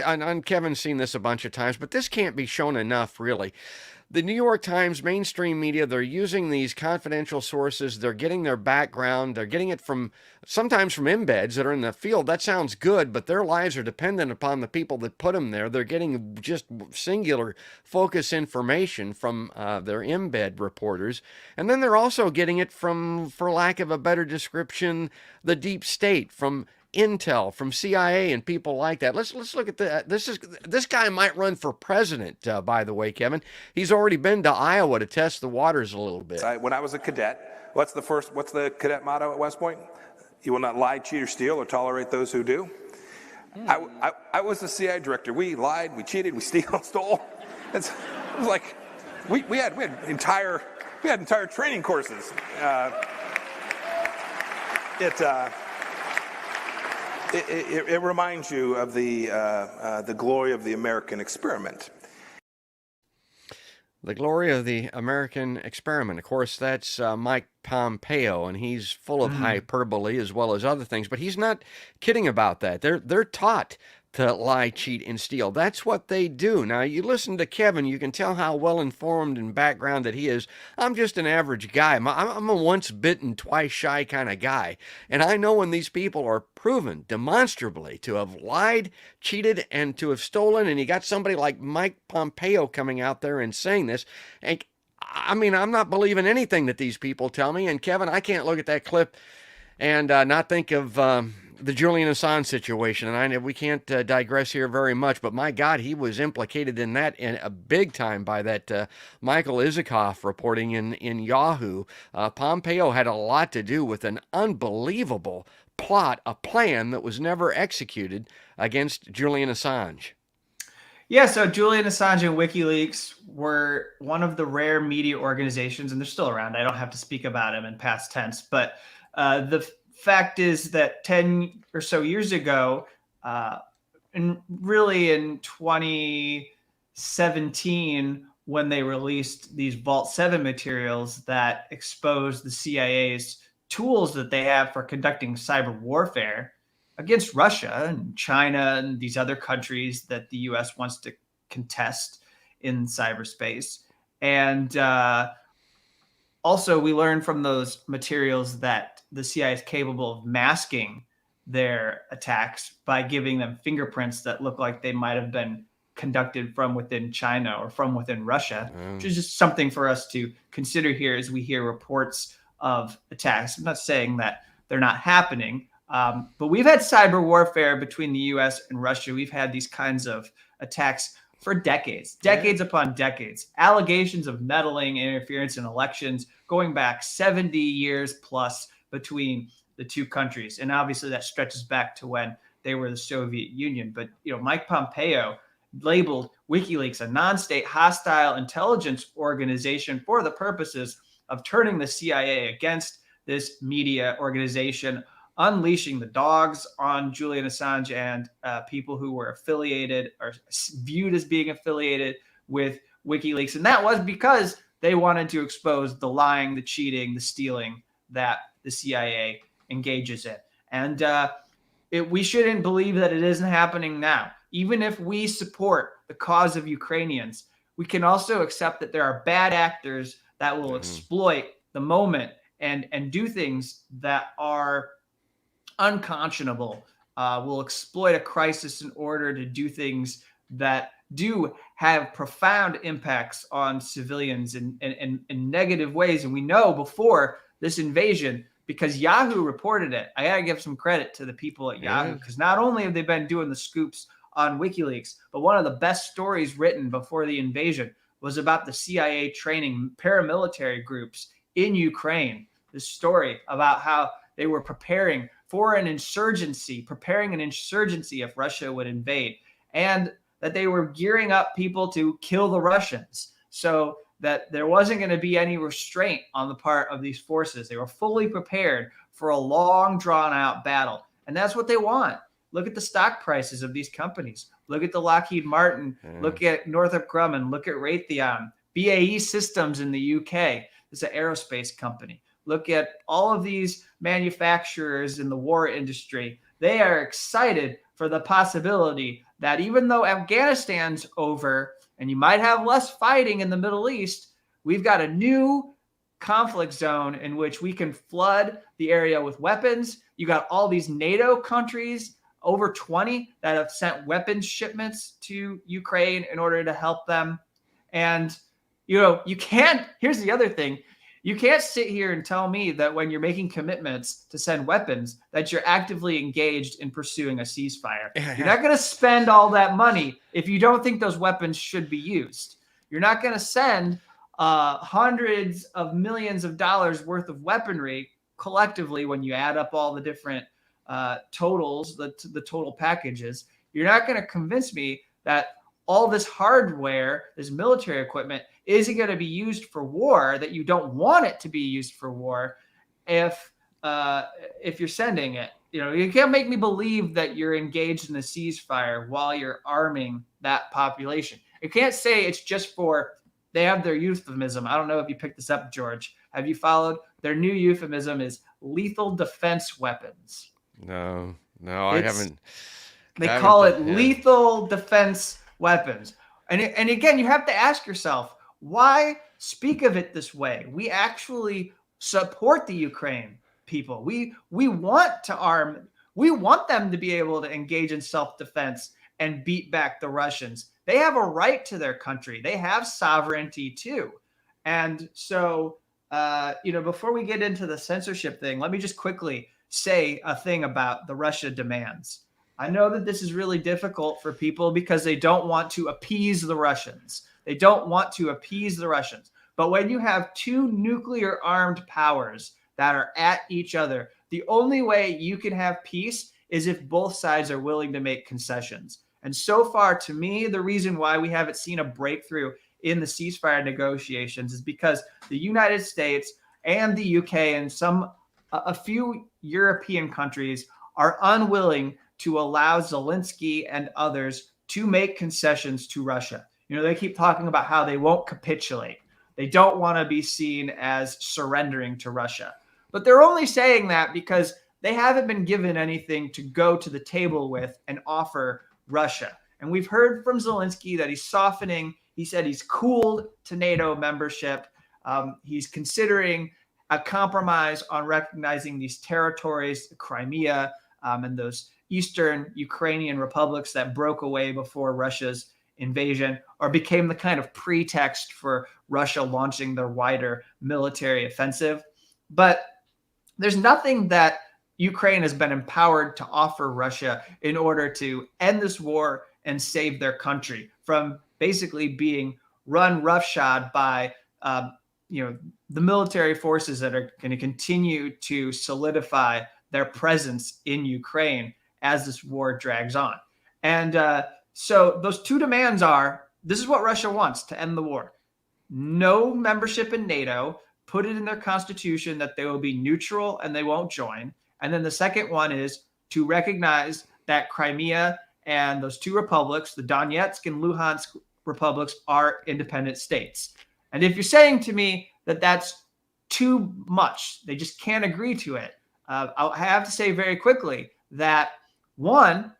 Kevin's seen this a bunch of times, but this can't be shown enough, really. The New York Times, mainstream media, they're using these confidential sources. They're getting their background. They're getting it sometimes from embeds that are in the field. That sounds good, but their lives are dependent upon the people that put them there. They're getting just singular focus information from their embed reporters. And then they're also getting it from, for lack of a better description, the deep state, from Intel, from CIA and people like that. Let's look at that. This guy might run for president, by the way, Kevin. He's already been to Iowa to test the waters a little bit. When I was a cadet, what's the cadet motto at West Point? You will not lie, cheat, or steal, or tolerate those who do. I was the CIA director. We lied, we cheated, we stole. It was like we had entire training courses. It reminds you of the glory of the American experiment. The glory of the American experiment. Of course, that's Mike Pompeo, and he's full of hyperbole as well as other things, but he's not kidding about that. They're taught to lie, cheat, and steal. That's what they do. Now, you listen to Kevin, you can tell how well-informed and background that he is. I'm just an average guy. I'm a once-bitten, twice-shy kind of guy. And I know when these people are proven demonstrably to have lied, cheated, and to have stolen, and you got somebody like Mike Pompeo coming out there and saying this, and I mean, I'm not believing anything that these people tell me. And Kevin, I can't look at that clip and not think of the Julian Assange situation. And we can't digress here very much, but my God, he was implicated in that in a big time by that Michael Isikoff reporting in Yahoo. Pompeo had a lot to do with an unbelievable plot, a plan that was never executed against Julian Assange. Yeah, so Julian Assange and WikiLeaks were one of the rare media organizations, and they're still around. I don't have to speak about them in past tense, but the fact is that 10 or so years ago, and really in 2017, when they released these Vault 7 materials that exposed the CIA's tools that they have for conducting cyber warfare against Russia and China and these other countries that the U.S. wants to contest in cyberspace. And also, we learned from those materials that the CIA is capable of masking their attacks by giving them fingerprints that look like they might have been conducted from within China or from within Russia, which is just something for us to consider here as we hear reports of attacks. I'm not saying that they're not happening, but we've had cyber warfare between the U.S. and Russia. We've had these kinds of attacks for decades upon decades. Allegations of meddling, interference in elections going back 70 years plus between the two countries. And obviously that stretches back to when they were the Soviet Union. But, Mike Pompeo labeled WikiLeaks a non-state hostile intelligence organization for the purposes of turning the CIA against this media organization, unleashing the dogs on Julian Assange and people who were affiliated or viewed as being affiliated with WikiLeaks. And that was because they wanted to expose the lying, the cheating, the stealing that the CIA engages in. And we shouldn't believe that it isn't happening now. Even if we support the cause of Ukrainians, we can also accept that there are bad actors that will exploit the moment and do things that are unconscionable, will exploit a crisis in order to do things that do have profound impacts on civilians in negative ways. And we know before this invasion, because Yahoo reported it. I got to give some credit to the people at Yahoo, because not only have they been doing the scoops on WikiLeaks, but one of the best stories written before the invasion was about the CIA training paramilitary groups in Ukraine. This story about how they were preparing for an insurgency, preparing an insurgency if Russia would invade, and that they were gearing up people to kill the Russians, so that there wasn't going to be any restraint on the part of these forces. They were fully prepared for a long, drawn-out battle. And that's what they want. Look at the stock prices of these companies. Look at the Lockheed Martin. Look at Northrop Grumman. Look at Raytheon. BAE Systems in the UK. It's an aerospace company. Look at all of these manufacturers in the war industry. They are excited for the possibility that even though Afghanistan's over and you might have less fighting in the Middle East, we've got a new conflict zone in which we can flood the area with weapons. You got all these NATO countries, over 20, that have sent weapons shipments to Ukraine in order to help them. And, you can't, here's the other thing. You can't sit here and tell me that when you're making commitments to send weapons, that you're actively engaged in pursuing a ceasefire. You're not going to spend all that money if you don't think those weapons should be used. You're not going to send hundreds of millions of dollars worth of weaponry collectively when you add up all the different totals, the total packages. You're not going to convince me that all this hardware, this military equipment, isn't going to be used for war, that you don't want it to be used for war if you're sending it. You can't make me believe that you're engaged in a ceasefire while you're arming that population. You can't say it's just for, they have their euphemism. I don't know if you picked this up, George. Have you followed? Their new euphemism is lethal defense weapons. No, I haven't. They call it lethal defense weapons. And again, you have to ask yourself, why speak of it this way? We actually support the Ukraine people. We want to arm. We want them to be able to engage in self-defense and beat back the Russians. They have a right to their country. They have sovereignty too. And so, before we get into the censorship thing, let me just quickly say a thing about the Russia demands. I know that this is really difficult for people because they don't want to appease the Russians. They don't want to appease the Russians. But when you have two nuclear armed powers that are at each other, the only way you can have peace is if both sides are willing to make concessions. And so far, to me, the reason why we haven't seen a breakthrough in the ceasefire negotiations is because the United States and the UK and a few European countries are unwilling to allow Zelensky and others to make concessions to Russia. They keep talking about how they won't capitulate. They don't want to be seen as surrendering to Russia. But they're only saying that because they haven't been given anything to go to the table with and offer Russia. And we've heard from Zelensky that he's softening. He said he's cooled to NATO membership. He's considering a compromise on recognizing these territories, Crimea, and those eastern Ukrainian republics that broke away before Russia's invasion, or became the kind of pretext for Russia launching their wider military offensive. But there's nothing that Ukraine has been empowered to offer Russia in order to end this war and save their country from basically being run roughshod by the military forces that are going to continue to solidify their presence in Ukraine as this war drags on. And so those two demands are, this is what Russia wants to end the war. No membership in NATO, put it in their constitution that they will be neutral and they won't join. And then the second one is to recognize that Crimea and those two republics, the Donetsk and Luhansk republics, are independent states. And if you're saying to me that that's too much, they just can't agree to it, I'll have to say very quickly that, one,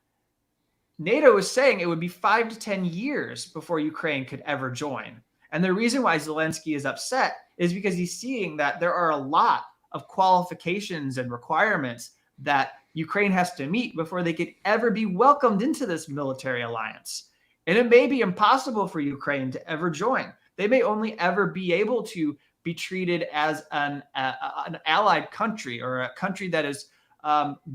NATO is saying it would be 5 to 10 years before Ukraine could ever join. And the reason why Zelensky is upset is because he's seeing that there are a lot of qualifications and requirements that Ukraine has to meet before they could ever be welcomed into this military alliance. And it may be impossible for Ukraine to ever join. They may only ever be able to be treated as an allied country, or a country that is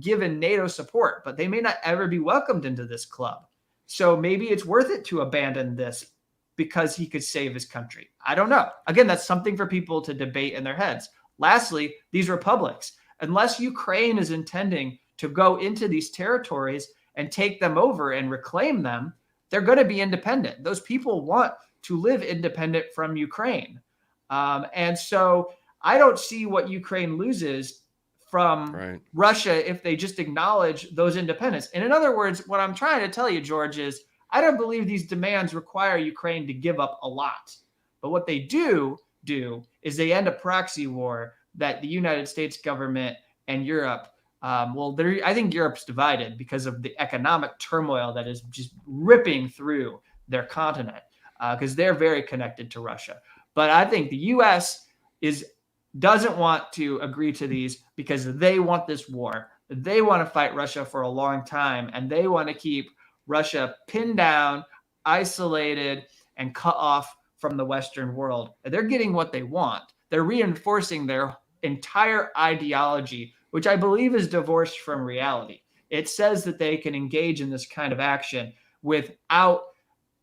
given NATO support, but they may not ever be welcomed into this club. So maybe it's worth it to abandon this because he could save his country. I don't know. Again, that's something for people to debate in their heads. Lastly, these republics, unless Ukraine is intending to go into these territories and take them over and reclaim them, they're going to be independent. Those people want to live independent from Ukraine. And so I don't see what Ukraine loses from Russia if they just acknowledge those independence. And in other words, what I'm trying to tell you, George, is I don't believe these demands require Ukraine to give up a lot. But what they do is they end a proxy war that the United States government and Europe, I think Europe's divided because of the economic turmoil that is just ripping through their continent, because they're very connected to Russia. But I think the U.S. doesn't want to agree to these because they want this war. They want to fight Russia for a long time, and they want to keep Russia pinned down, isolated, and cut off from the Western world. And they're getting what they want. They're reinforcing their entire ideology, which I believe is divorced from reality. It says that they can engage in this kind of action without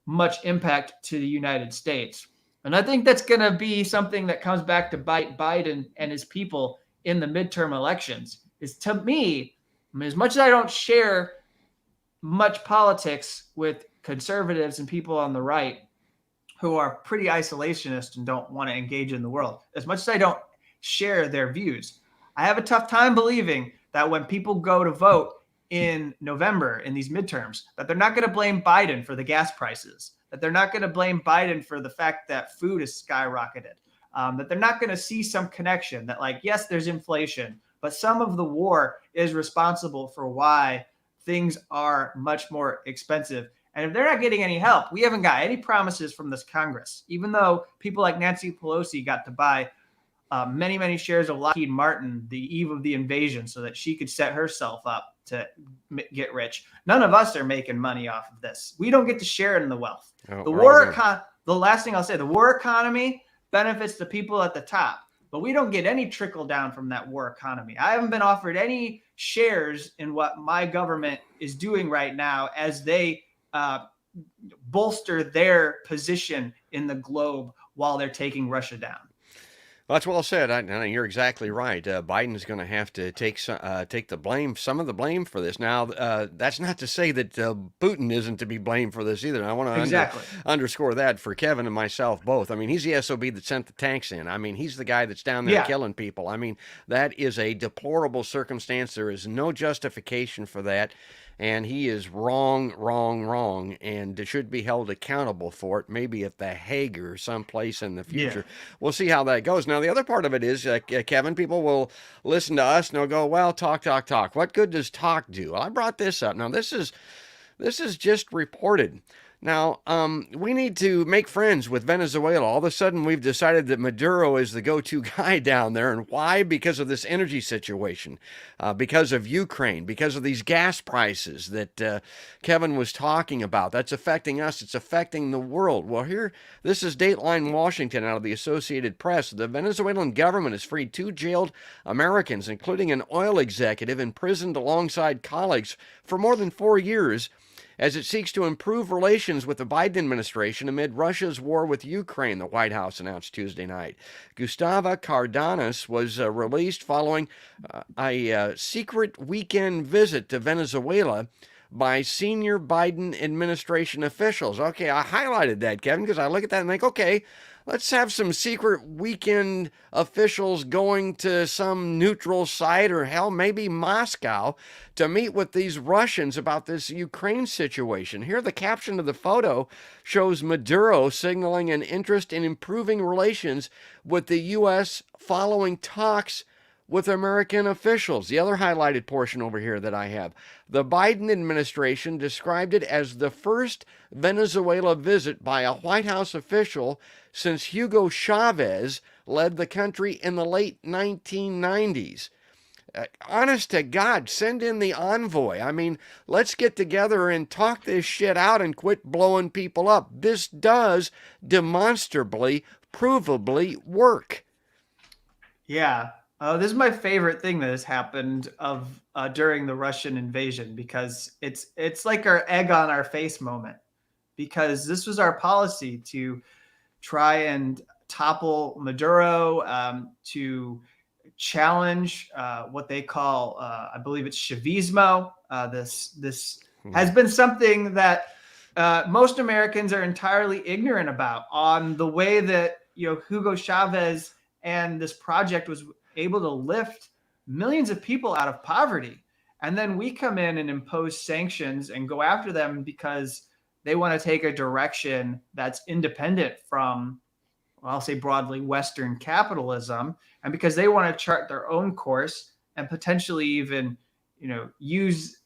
much impact to the United States. And I think that's going to be something that comes back to bite Biden and his people in the midterm elections. Is, to me, as much as I don't share much politics with conservatives and people on the right who are pretty isolationist and don't want to engage in the world, as much as I don't share their views, I have a tough time believing that when people go to vote in November in these midterms, that they're not going to blame Biden for the gas prices, that they're not going to blame Biden for the fact that food has skyrocketed, that they're not going to see some connection that, like, yes, there's inflation, but some of the war is responsible for why things are much more expensive. And if they're not getting any help, we haven't got any promises from this Congress, even though people like Nancy Pelosi got to buy many, many shares of Lockheed Martin the eve of the invasion so that she could set herself up to get rich. None of us are making money off of this. We don't get to share in the wealth. The last thing I'll say, the war economy benefits the people at the top, but we don't get any trickle down from that war economy. I haven't been offered any shares in what my government is doing right now as they bolster their position in the globe while they're taking Russia down. Well, that's well said. You're exactly right. Biden's going to have to take the blame, some of the blame for this. Now, that's not to say that Putin isn't to be blamed for this either. And I want to underscore that for Kevin and myself both. I mean, he's the SOB that sent the tanks in. I mean, he's the guy that's down there killing people. I mean, that is a deplorable circumstance. There is no justification for that. And he is wrong, and should be held accountable for it, maybe at The Hague or someplace in the future. Yeah. We'll see how that goes. Now, the other part of it is, Kevin, people will listen to us and they'll go, well, talk. What good does talk do? Well, I brought this up. Now, this is just reported. Now, we need to make friends with Venezuela. All of a sudden, we've decided that Maduro is the go-to guy down there. And why? Because of this energy situation, because of Ukraine, because of these gas prices that Kevin was talking about. That's affecting us. It's affecting the world. Well, here, this is Dateline Washington out of the Associated Press. The Venezuelan government has freed 2 jailed Americans, including an oil executive imprisoned alongside colleagues for more than 4 years, as it seeks to improve relations with the Biden administration amid Russia's war with Ukraine, the White House announced Tuesday night. Gustavo Cardenas was released following a secret weekend visit to Venezuela by senior Biden administration officials. Okay, I highlighted that, Kevin, because I look at that and think, okay, let's have some secret weekend officials going to some neutral site, or hell, maybe Moscow, to meet with these Russians about this Ukraine situation. Here, the caption of the photo shows Maduro signaling an interest in improving relations with the U.S. following talks with American officials. The other highlighted portion over here that I have. The Biden administration described it as the first Venezuela visit by a White House official since Hugo Chavez led the country in the late 1990s. Honest to God, send in the envoy. I mean, let's get together and talk this shit out and quit blowing people up. This does demonstrably, provably work. Yeah. This is my favorite thing that has happened during the Russian invasion, because it's like our egg on our face moment, because this was our policy to try and topple Maduro, to challenge what they call, I believe it's Chavismo. This has been something that most Americans are entirely ignorant about, on the way that Hugo Chavez and this project was able to lift millions of people out of poverty. And then we come in and impose sanctions and go after them because they want to take a direction that's independent from, well, I'll say broadly, Western capitalism, and because they want to chart their own course and potentially even,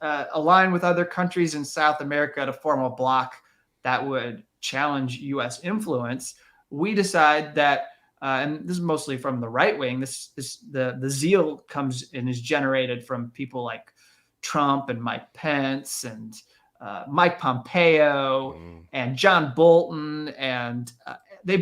align with other countries in South America to form a bloc that would challenge U.S. influence. We decide that, and this is mostly from the right wing, the zeal comes and is generated from people like Trump and Mike Pence and Mike Pompeo and John Bolton, and they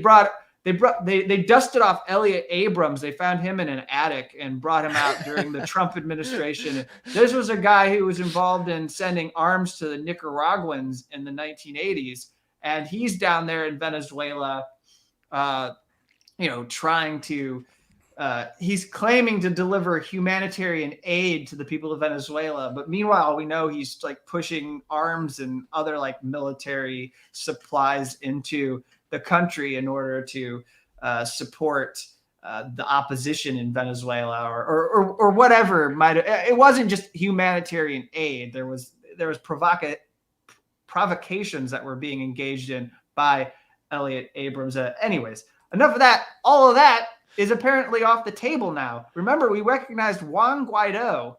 dusted off Elliot Abrams. They found him in an attic and brought him out during the Trump administration. This was a guy who was involved in sending arms to the Nicaraguans in the 1980s, and he's down there in Venezuela, trying to. He's claiming to deliver humanitarian aid to the people of Venezuela, but meanwhile, we know he's like pushing arms and other like military supplies into the country in order to support the opposition in Venezuela or whatever it wasn't just humanitarian aid. There was provocations that were being engaged in by Elliot Abrams. Anyways, enough of that. All of that is apparently off the table now. Remember, we recognized Juan Guaido,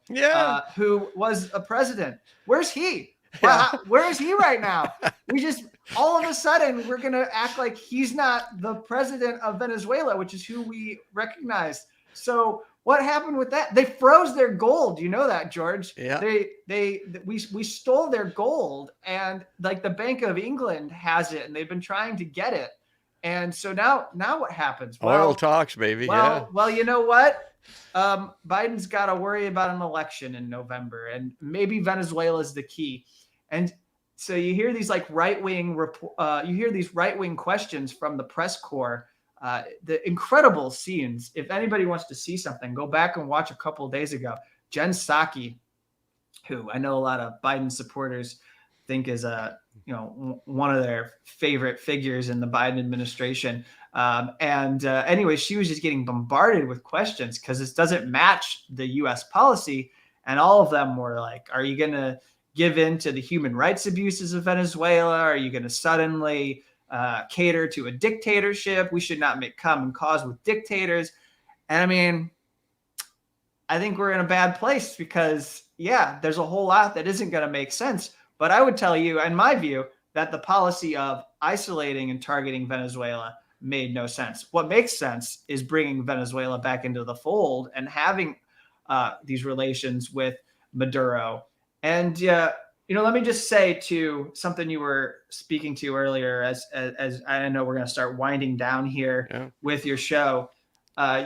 who was a president. Where's he? Yeah. Where is he right now? We just, all of a sudden, we're going to act like he's not the president of Venezuela, which is who we recognized. So what happened with that? They froze their gold. You know that, George? Yeah. We stole their gold, and like the Bank of England has it, and they've been trying to get it. And so now what happens? Oil talks, baby. Well, you know what? Biden's got to worry about an election in November, and maybe Venezuela is the key. And so you hear these like right-wing questions from the press corps, the incredible scenes. If anybody wants to see something, go back and watch a couple of days ago. Jen Psaki, who I know a lot of Biden supporters think is one of their favorite figures in the Biden administration. Anyway, she was just getting bombarded with questions because this doesn't match the U.S. policy. And all of them were like, are you going to give in to the human rights abuses of Venezuela? Are you going to suddenly cater to a dictatorship? We should not make common cause with dictators. And I mean, I think we're in a bad place because, there's a whole lot that isn't going to make sense. But I would tell you, in my view, that the policy of isolating and targeting Venezuela made no sense. What makes sense is bringing Venezuela back into the fold and having these relations with Maduro. And, let me just say to something you were speaking to earlier, as I know we're going to start winding down here with your show.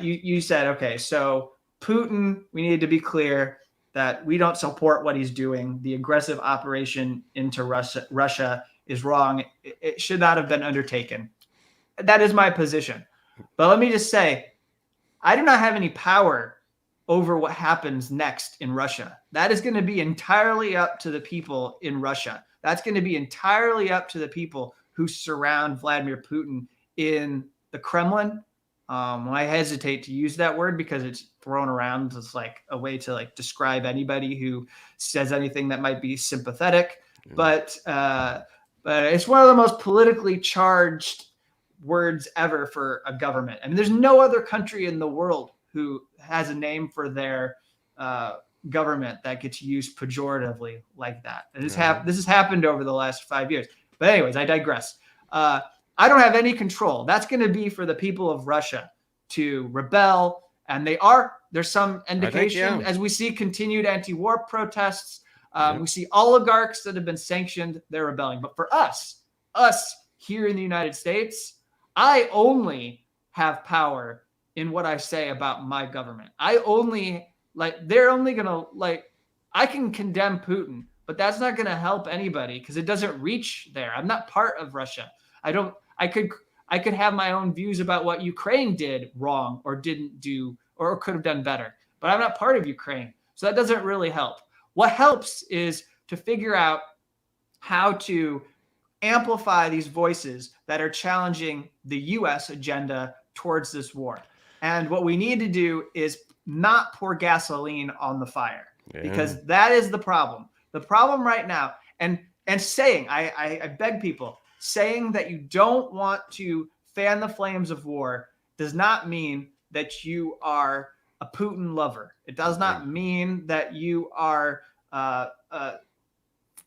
You said, okay, so Putin, we need to be clear that we don't support what he's doing. The aggressive operation into Russia is wrong. It should not have been undertaken. That is my position. But let me just say, I do not have any power over what happens next in Russia. That is going to be entirely up to the people in Russia. That's going to be entirely up to the people who surround Vladimir Putin in the Kremlin. I hesitate to use that word because it's thrown around as like a way to like describe anybody who says anything that might be sympathetic. But it's one of the most politically charged words ever for a government. I mean, there's no other country in the world who has a name for their government that gets used pejoratively like that. And this has happened over the last 5 years. But anyways, I digress. I don't have any control. That's going to be for the people of Russia to rebel. And there's some indication as we see continued anti-war protests. We see oligarchs that have been sanctioned, they're rebelling. But for us here in the United States, I only have power in what I say about my government. They're only going to I can condemn Putin, but that's not going to help anybody because it doesn't reach there. I'm not part of Russia. I could have my own views about what Ukraine did wrong or didn't do or could have done better, but I'm not part of Ukraine. So that doesn't really help. What helps is to figure out how to amplify these voices that are challenging the U.S. agenda towards this war. And what we need to do is not pour gasoline on the fire because that is the problem. The problem right now, and saying, I beg people, saying that you don't want to fan the flames of war does not mean that you are a Putin lover. It does not mean that you are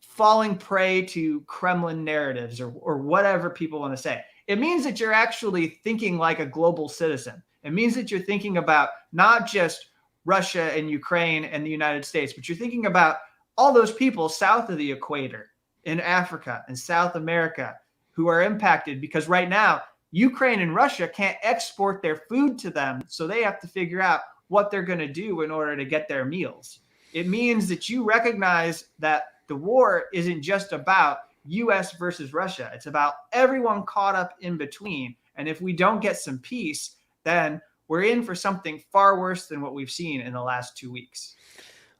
falling prey to Kremlin narratives or whatever people want to say. It means that you're actually thinking like a global citizen. It means that you're thinking about not just Russia and Ukraine and the United States, but you're thinking about all those people south of the equator in Africa and South America who are impacted because right now Ukraine and Russia can't export their food to them. So they have to figure out what they're going to do in order to get their meals. It means that you recognize that the war isn't just about US versus Russia. It's about everyone caught up in between. And if we don't get some peace, then we're in for something far worse than what we've seen in the last 2 weeks.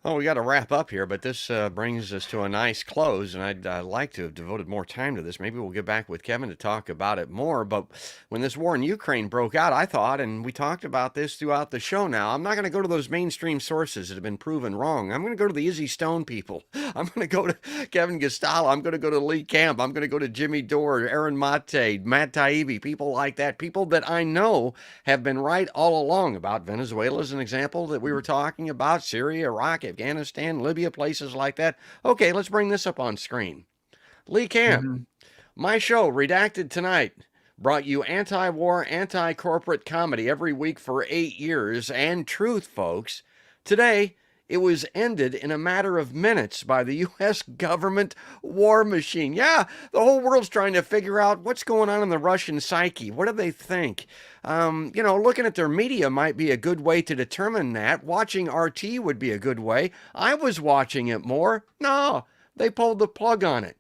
Oh, we got to wrap up here, but this brings us to a nice close, and I'd like to have devoted more time to this. Maybe we'll get back with Kevin to talk about it more, but when this war in Ukraine broke out, I thought, and we talked about this throughout the show now, I'm not going to go to those mainstream sources that have been proven wrong. I'm going to go to the Izzy Stone people. I'm going to go to Kevin Gozstola. I'm going to go to Lee Camp. I'm going to go to Jimmy Dore, Aaron Mate, Matt Taibbi, people like that, people that I know have been right all along about Venezuela as an example that we were talking about, Syria, Iraq, Afghanistan, Libya, places like that. Okay, let's bring this up on screen. Lee Camp, my show, Redacted Tonight, brought you anti-war, anti-corporate comedy every week for 8 years, and truth, folks. Today, it was ended in a matter of minutes by the U.S. government war machine. Yeah, the whole world's trying to figure out what's going on in the Russian psyche. What do they think? Looking at their media might be a good way to determine that. Watching RT would be a good way. I was watching it more. No, they pulled the plug on it.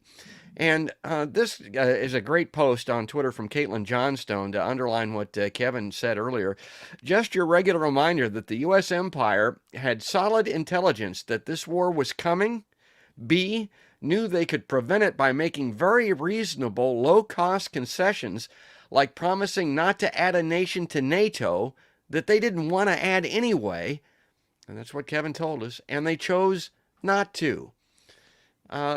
And this is a great post on Twitter from Caitlin Johnstone to underline what Kevin said earlier. Just your regular reminder that the U.S. empire had solid intelligence that this war was coming. B, knew they could prevent it by making very reasonable, low-cost concessions, like promising not to add a nation to NATO that they didn't want to add anyway. And that's what Kevin told us. And they chose not to.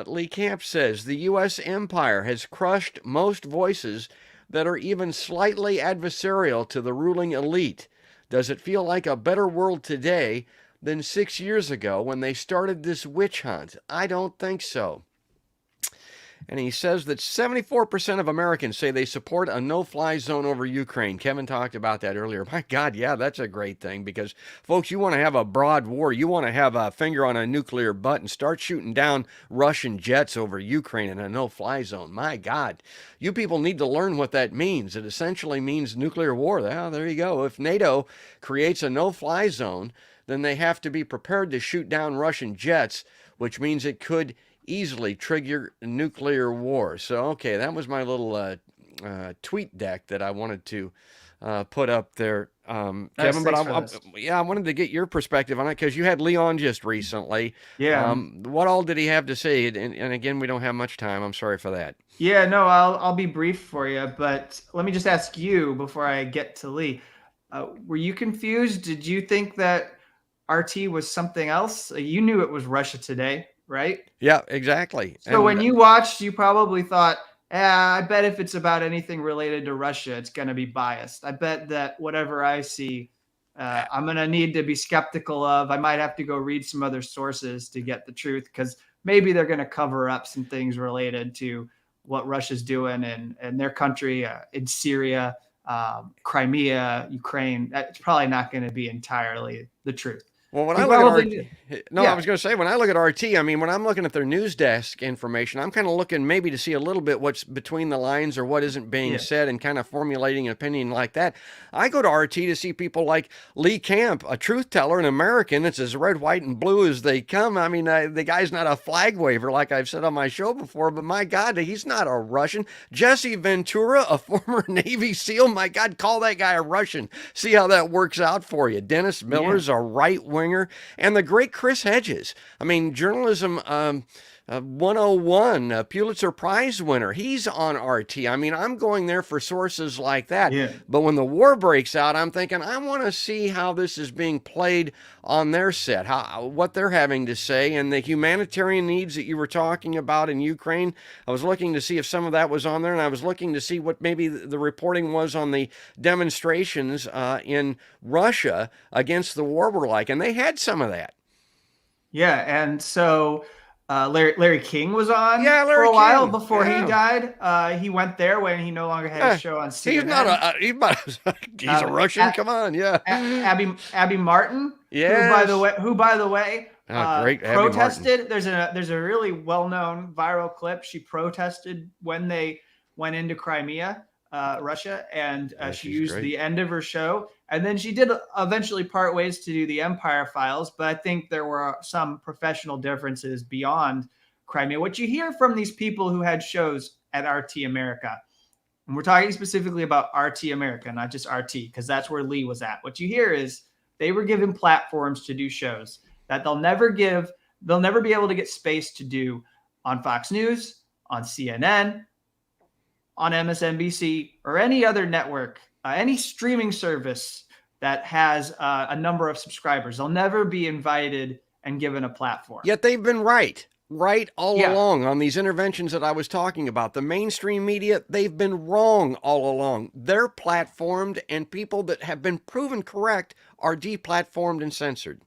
Lee Camp says, the U.S. empire has crushed most voices that are even slightly adversarial to the ruling elite. Does it feel like a better world today than 6 years ago when they started this witch hunt? I don't think so. And he says that 74% of Americans say they support a no-fly zone over Ukraine. Kevin talked about that earlier. My God, yeah, that's a great thing because, folks, you want to have a broad war. You want to have a finger on a nuclear butt and start shooting down Russian jets over Ukraine in a no-fly zone. My God, you people need to learn what that means. It essentially means nuclear war. Well, there you go. If NATO creates a no-fly zone, then they have to be prepared to shoot down Russian jets, which means it could easily trigger nuclear war. So, okay, that was my little tweet deck that I wanted to put up there, Kevin. But I wanted to get your perspective on it because you had Leon just recently. Yeah. What all did he have to say? And again, we don't have much time. I'm sorry for that. Yeah, no, I'll be brief for you. But let me just ask you before I get to Lee. Were you confused? Did you think that RT was something else? You knew it was Russia Today, right? Yeah, exactly. So when you watched, you probably thought, I bet if it's about anything related to Russia, it's going to be biased. I bet that whatever I see I'm going to need to be skeptical of. I might have to go read some other sources to get the truth, because maybe they're going to cover up some things related to what Russia's doing in their country, in Syria, Crimea, Ukraine. That's probably not going to be entirely the truth. Well, when We I look probably at I was going to say, when I look at RT, I mean, when I'm looking at their news desk information, I'm kind of looking maybe to see a little bit what's between the lines or what isn't being said, and kind of formulating an opinion like that. I go to RT to see people like Lee Camp, a truth teller, an American that's as red, white, and blue as they come. I mean, the guy's not a flag waver, like I've said on my show before, but my God, he's not a Russian. Jesse Ventura, a former Navy SEAL, my God, call that guy a Russian. See how that works out for you. Dennis Miller's a right winger. And the great Chris Hedges. I mean, journalism 101, Pulitzer Prize winner. He's on RT. I mean, I'm going there for sources like that. Yeah. But when the war breaks out, I'm thinking, I want to see how this is being played on their set, what they're having to say, and the humanitarian needs that you were talking about in Ukraine. I was looking to see if some of that was on there, and I was looking to see what maybe the reporting was on the demonstrations in Russia against the war were like, and they had some of that. Yeah, and so Larry King was on Larry for a while King. before he died. He went there when he no longer had his show on CNN. He's a Russian. Come on, Abby Martin, yes. who by the way, great protested. There's a really well-known viral clip. She protested when they went into Crimea, Russia, and she used the end of her show. And then she did eventually part ways to do the Empire Files, but I think there were some professional differences beyond Crimea. What you hear from these people who had shows at RT America, and we're talking specifically about RT America, not just RT, because that's where Lee was at. What you hear is they were given platforms to do shows that they'll never be able to get space to do on Fox News, on CNN, on MSNBC, or any other network, any streaming service that has a number of subscribers. They'll never be invited and given a platform. Yet they've been right all along on these interventions that I was talking about. The mainstream media, they've been wrong all along. They're platformed, and people that have been proven correct are deplatformed and censored.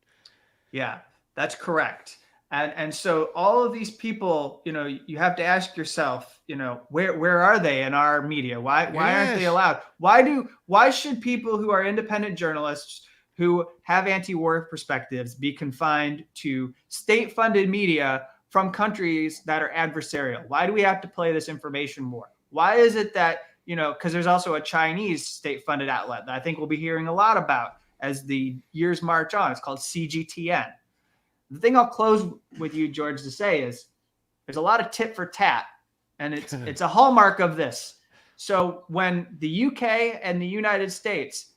Yeah, that's correct. And so all of these people, you have to ask yourself, where are they in our media? Why aren't they allowed? Why should people who are independent journalists who have anti-war perspectives be confined to state-funded media from countries that are adversarial? Why do we have to play this information war? Why is it that, because there's also a Chinese state-funded outlet that I think we'll be hearing a lot about as the years march on. It's called CGTN. The thing I'll close with you, George, to say is there's a lot of tit for tat, and it's a hallmark of this. So when the UK and the United States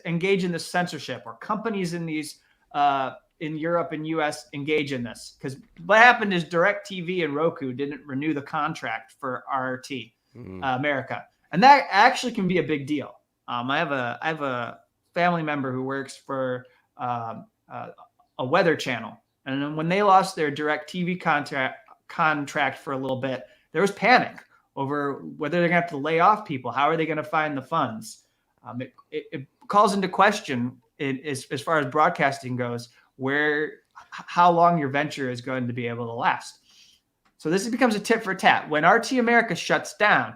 engage in this censorship, or companies in these in Europe and US engage in this, because what happened is DirecTV and Roku didn't renew the contract for RT America, and that actually can be a big deal. I have a family member who works for a weather channel. And when they lost their DirecTV contract for a little bit, there was panic over whether they're going to have to lay off people. How are they going to find the funds? It calls into question, as far as broadcasting goes, how long your venture is going to be able to last. So this becomes a tit for tat. When RT America shuts down,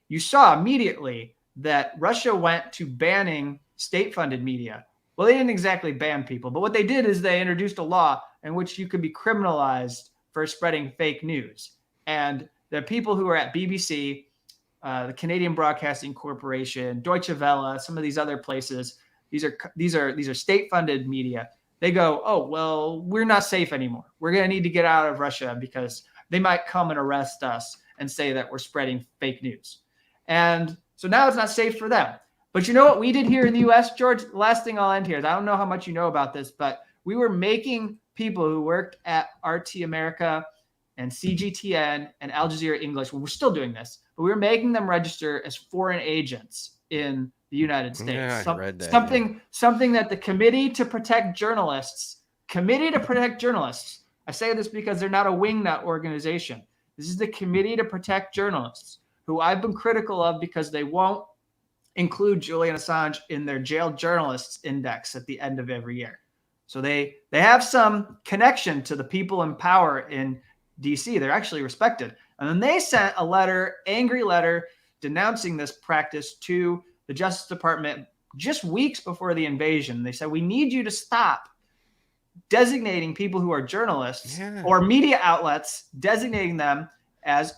you saw immediately that Russia went to banning state-funded media. Well, they didn't exactly ban people, but what they did is they introduced a law in which you could be criminalized for spreading fake news. And the people who are at BBC, the Canadian Broadcasting Corporation, Deutsche Welle, some of these other places, these are state-funded media. They go, oh, well, we're not safe anymore. We're going to need to get out of Russia because they might come and arrest us and say that we're spreading fake news. And so now it's not safe for them. But you know what we did here in the U.S., George? The last thing I'll end here is I don't know how much you know about this, but we were making people who worked at RT America and CGTN and Al Jazeera English, well, we're still doing this, but we were making them register as foreign agents in the United States. Yeah, I read that. Something that the Committee to Protect Journalists, I say this because they're not a wingnut organization. This is the Committee to Protect Journalists, who I've been critical of because they won't include Julian Assange in their jailed journalists index at the end of every year. So they have some connection to the people in power in DC. They're actually respected. And then they sent a letter, angry letter, denouncing this practice to the Justice Department just weeks before the invasion. They said, we need you to stop designating people who are journalists or media outlets, designating them as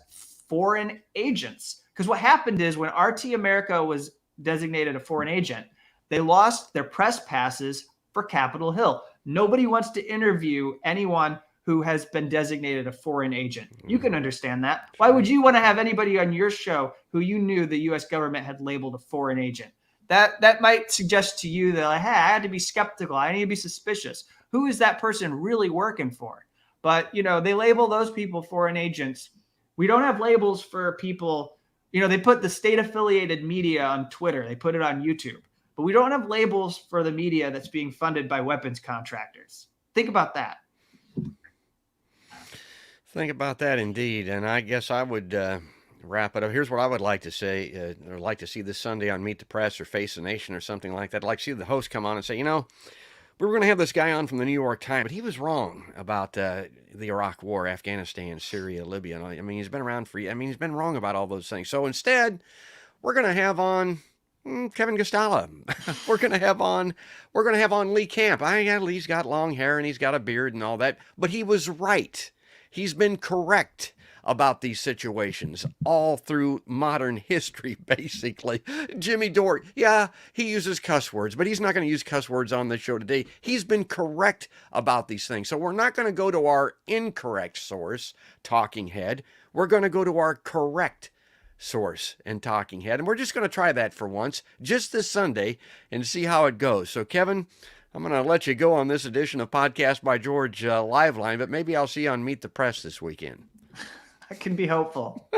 foreign agents. Because what happened is when RT America was designated a foreign agent, they lost their press passes for Capitol Hill. Nobody wants to interview anyone who has been designated a foreign agent. You can understand that. Why would you want to have anybody on your show who you knew the U.S. government had labeled a foreign agent? That might suggest to you that, hey, I had to be skeptical. I need to be suspicious. Who is that person really working for? But, they label those people foreign agents. We don't have labels for people. They put the state-affiliated media on Twitter. They put it on YouTube. But we don't have labels for the media that's being funded by weapons contractors. Think about that. Think about that indeed. And I guess I would wrap it up. Here's what I would like to say, or like to see this Sunday on Meet the Press or Face the Nation or something like that. I'd like to see the host come on and say, we were going to have this guy on from the New York Times, but he was wrong about the Iraq War, Afghanistan, Syria, Libya. He's been around he's been wrong about all those things. So instead, we're going to have on Kevin Gozstola. We're going to have on Lee Camp. Lee's got long hair and he's got a beard and all that, but he was right. He's been correct about these situations all through modern history, basically. Jimmy Dore, he uses cuss words, but he's not going to use cuss words on this show today. He's been correct about these things. So we're not going to go to our incorrect source, Talking Head. We're going to go to our correct source and Talking Head. And we're just going to try that for once, just this Sunday, and see how it goes. So, Kevin, I'm going to let you go on this edition of Podcast by George Live Line, but maybe I'll see you on Meet the Press this weekend. I can be hopeful,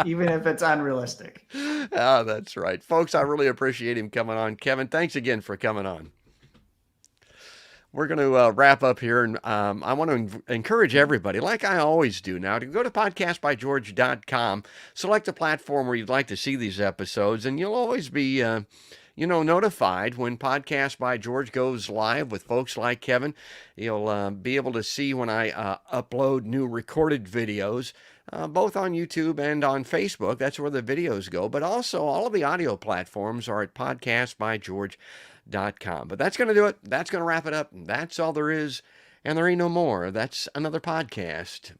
even if it's unrealistic. That's right. Folks, I really appreciate him coming on. Kevin, thanks again for coming on. We're going to wrap up here, and I want to encourage everybody, like I always do now, to go to podcastbygeorge.com, select a platform where you'd like to see these episodes, and you'll always be notified when Podcast by George goes live with folks like Kevin. You'll be able to see when I upload new recorded videos, both on YouTube and on Facebook. That's where the videos go. But also, all of the audio platforms are at podcastbygeorge.com. But that's going to do it. That's going to wrap it up. That's all there is. And there ain't no more. That's another podcast.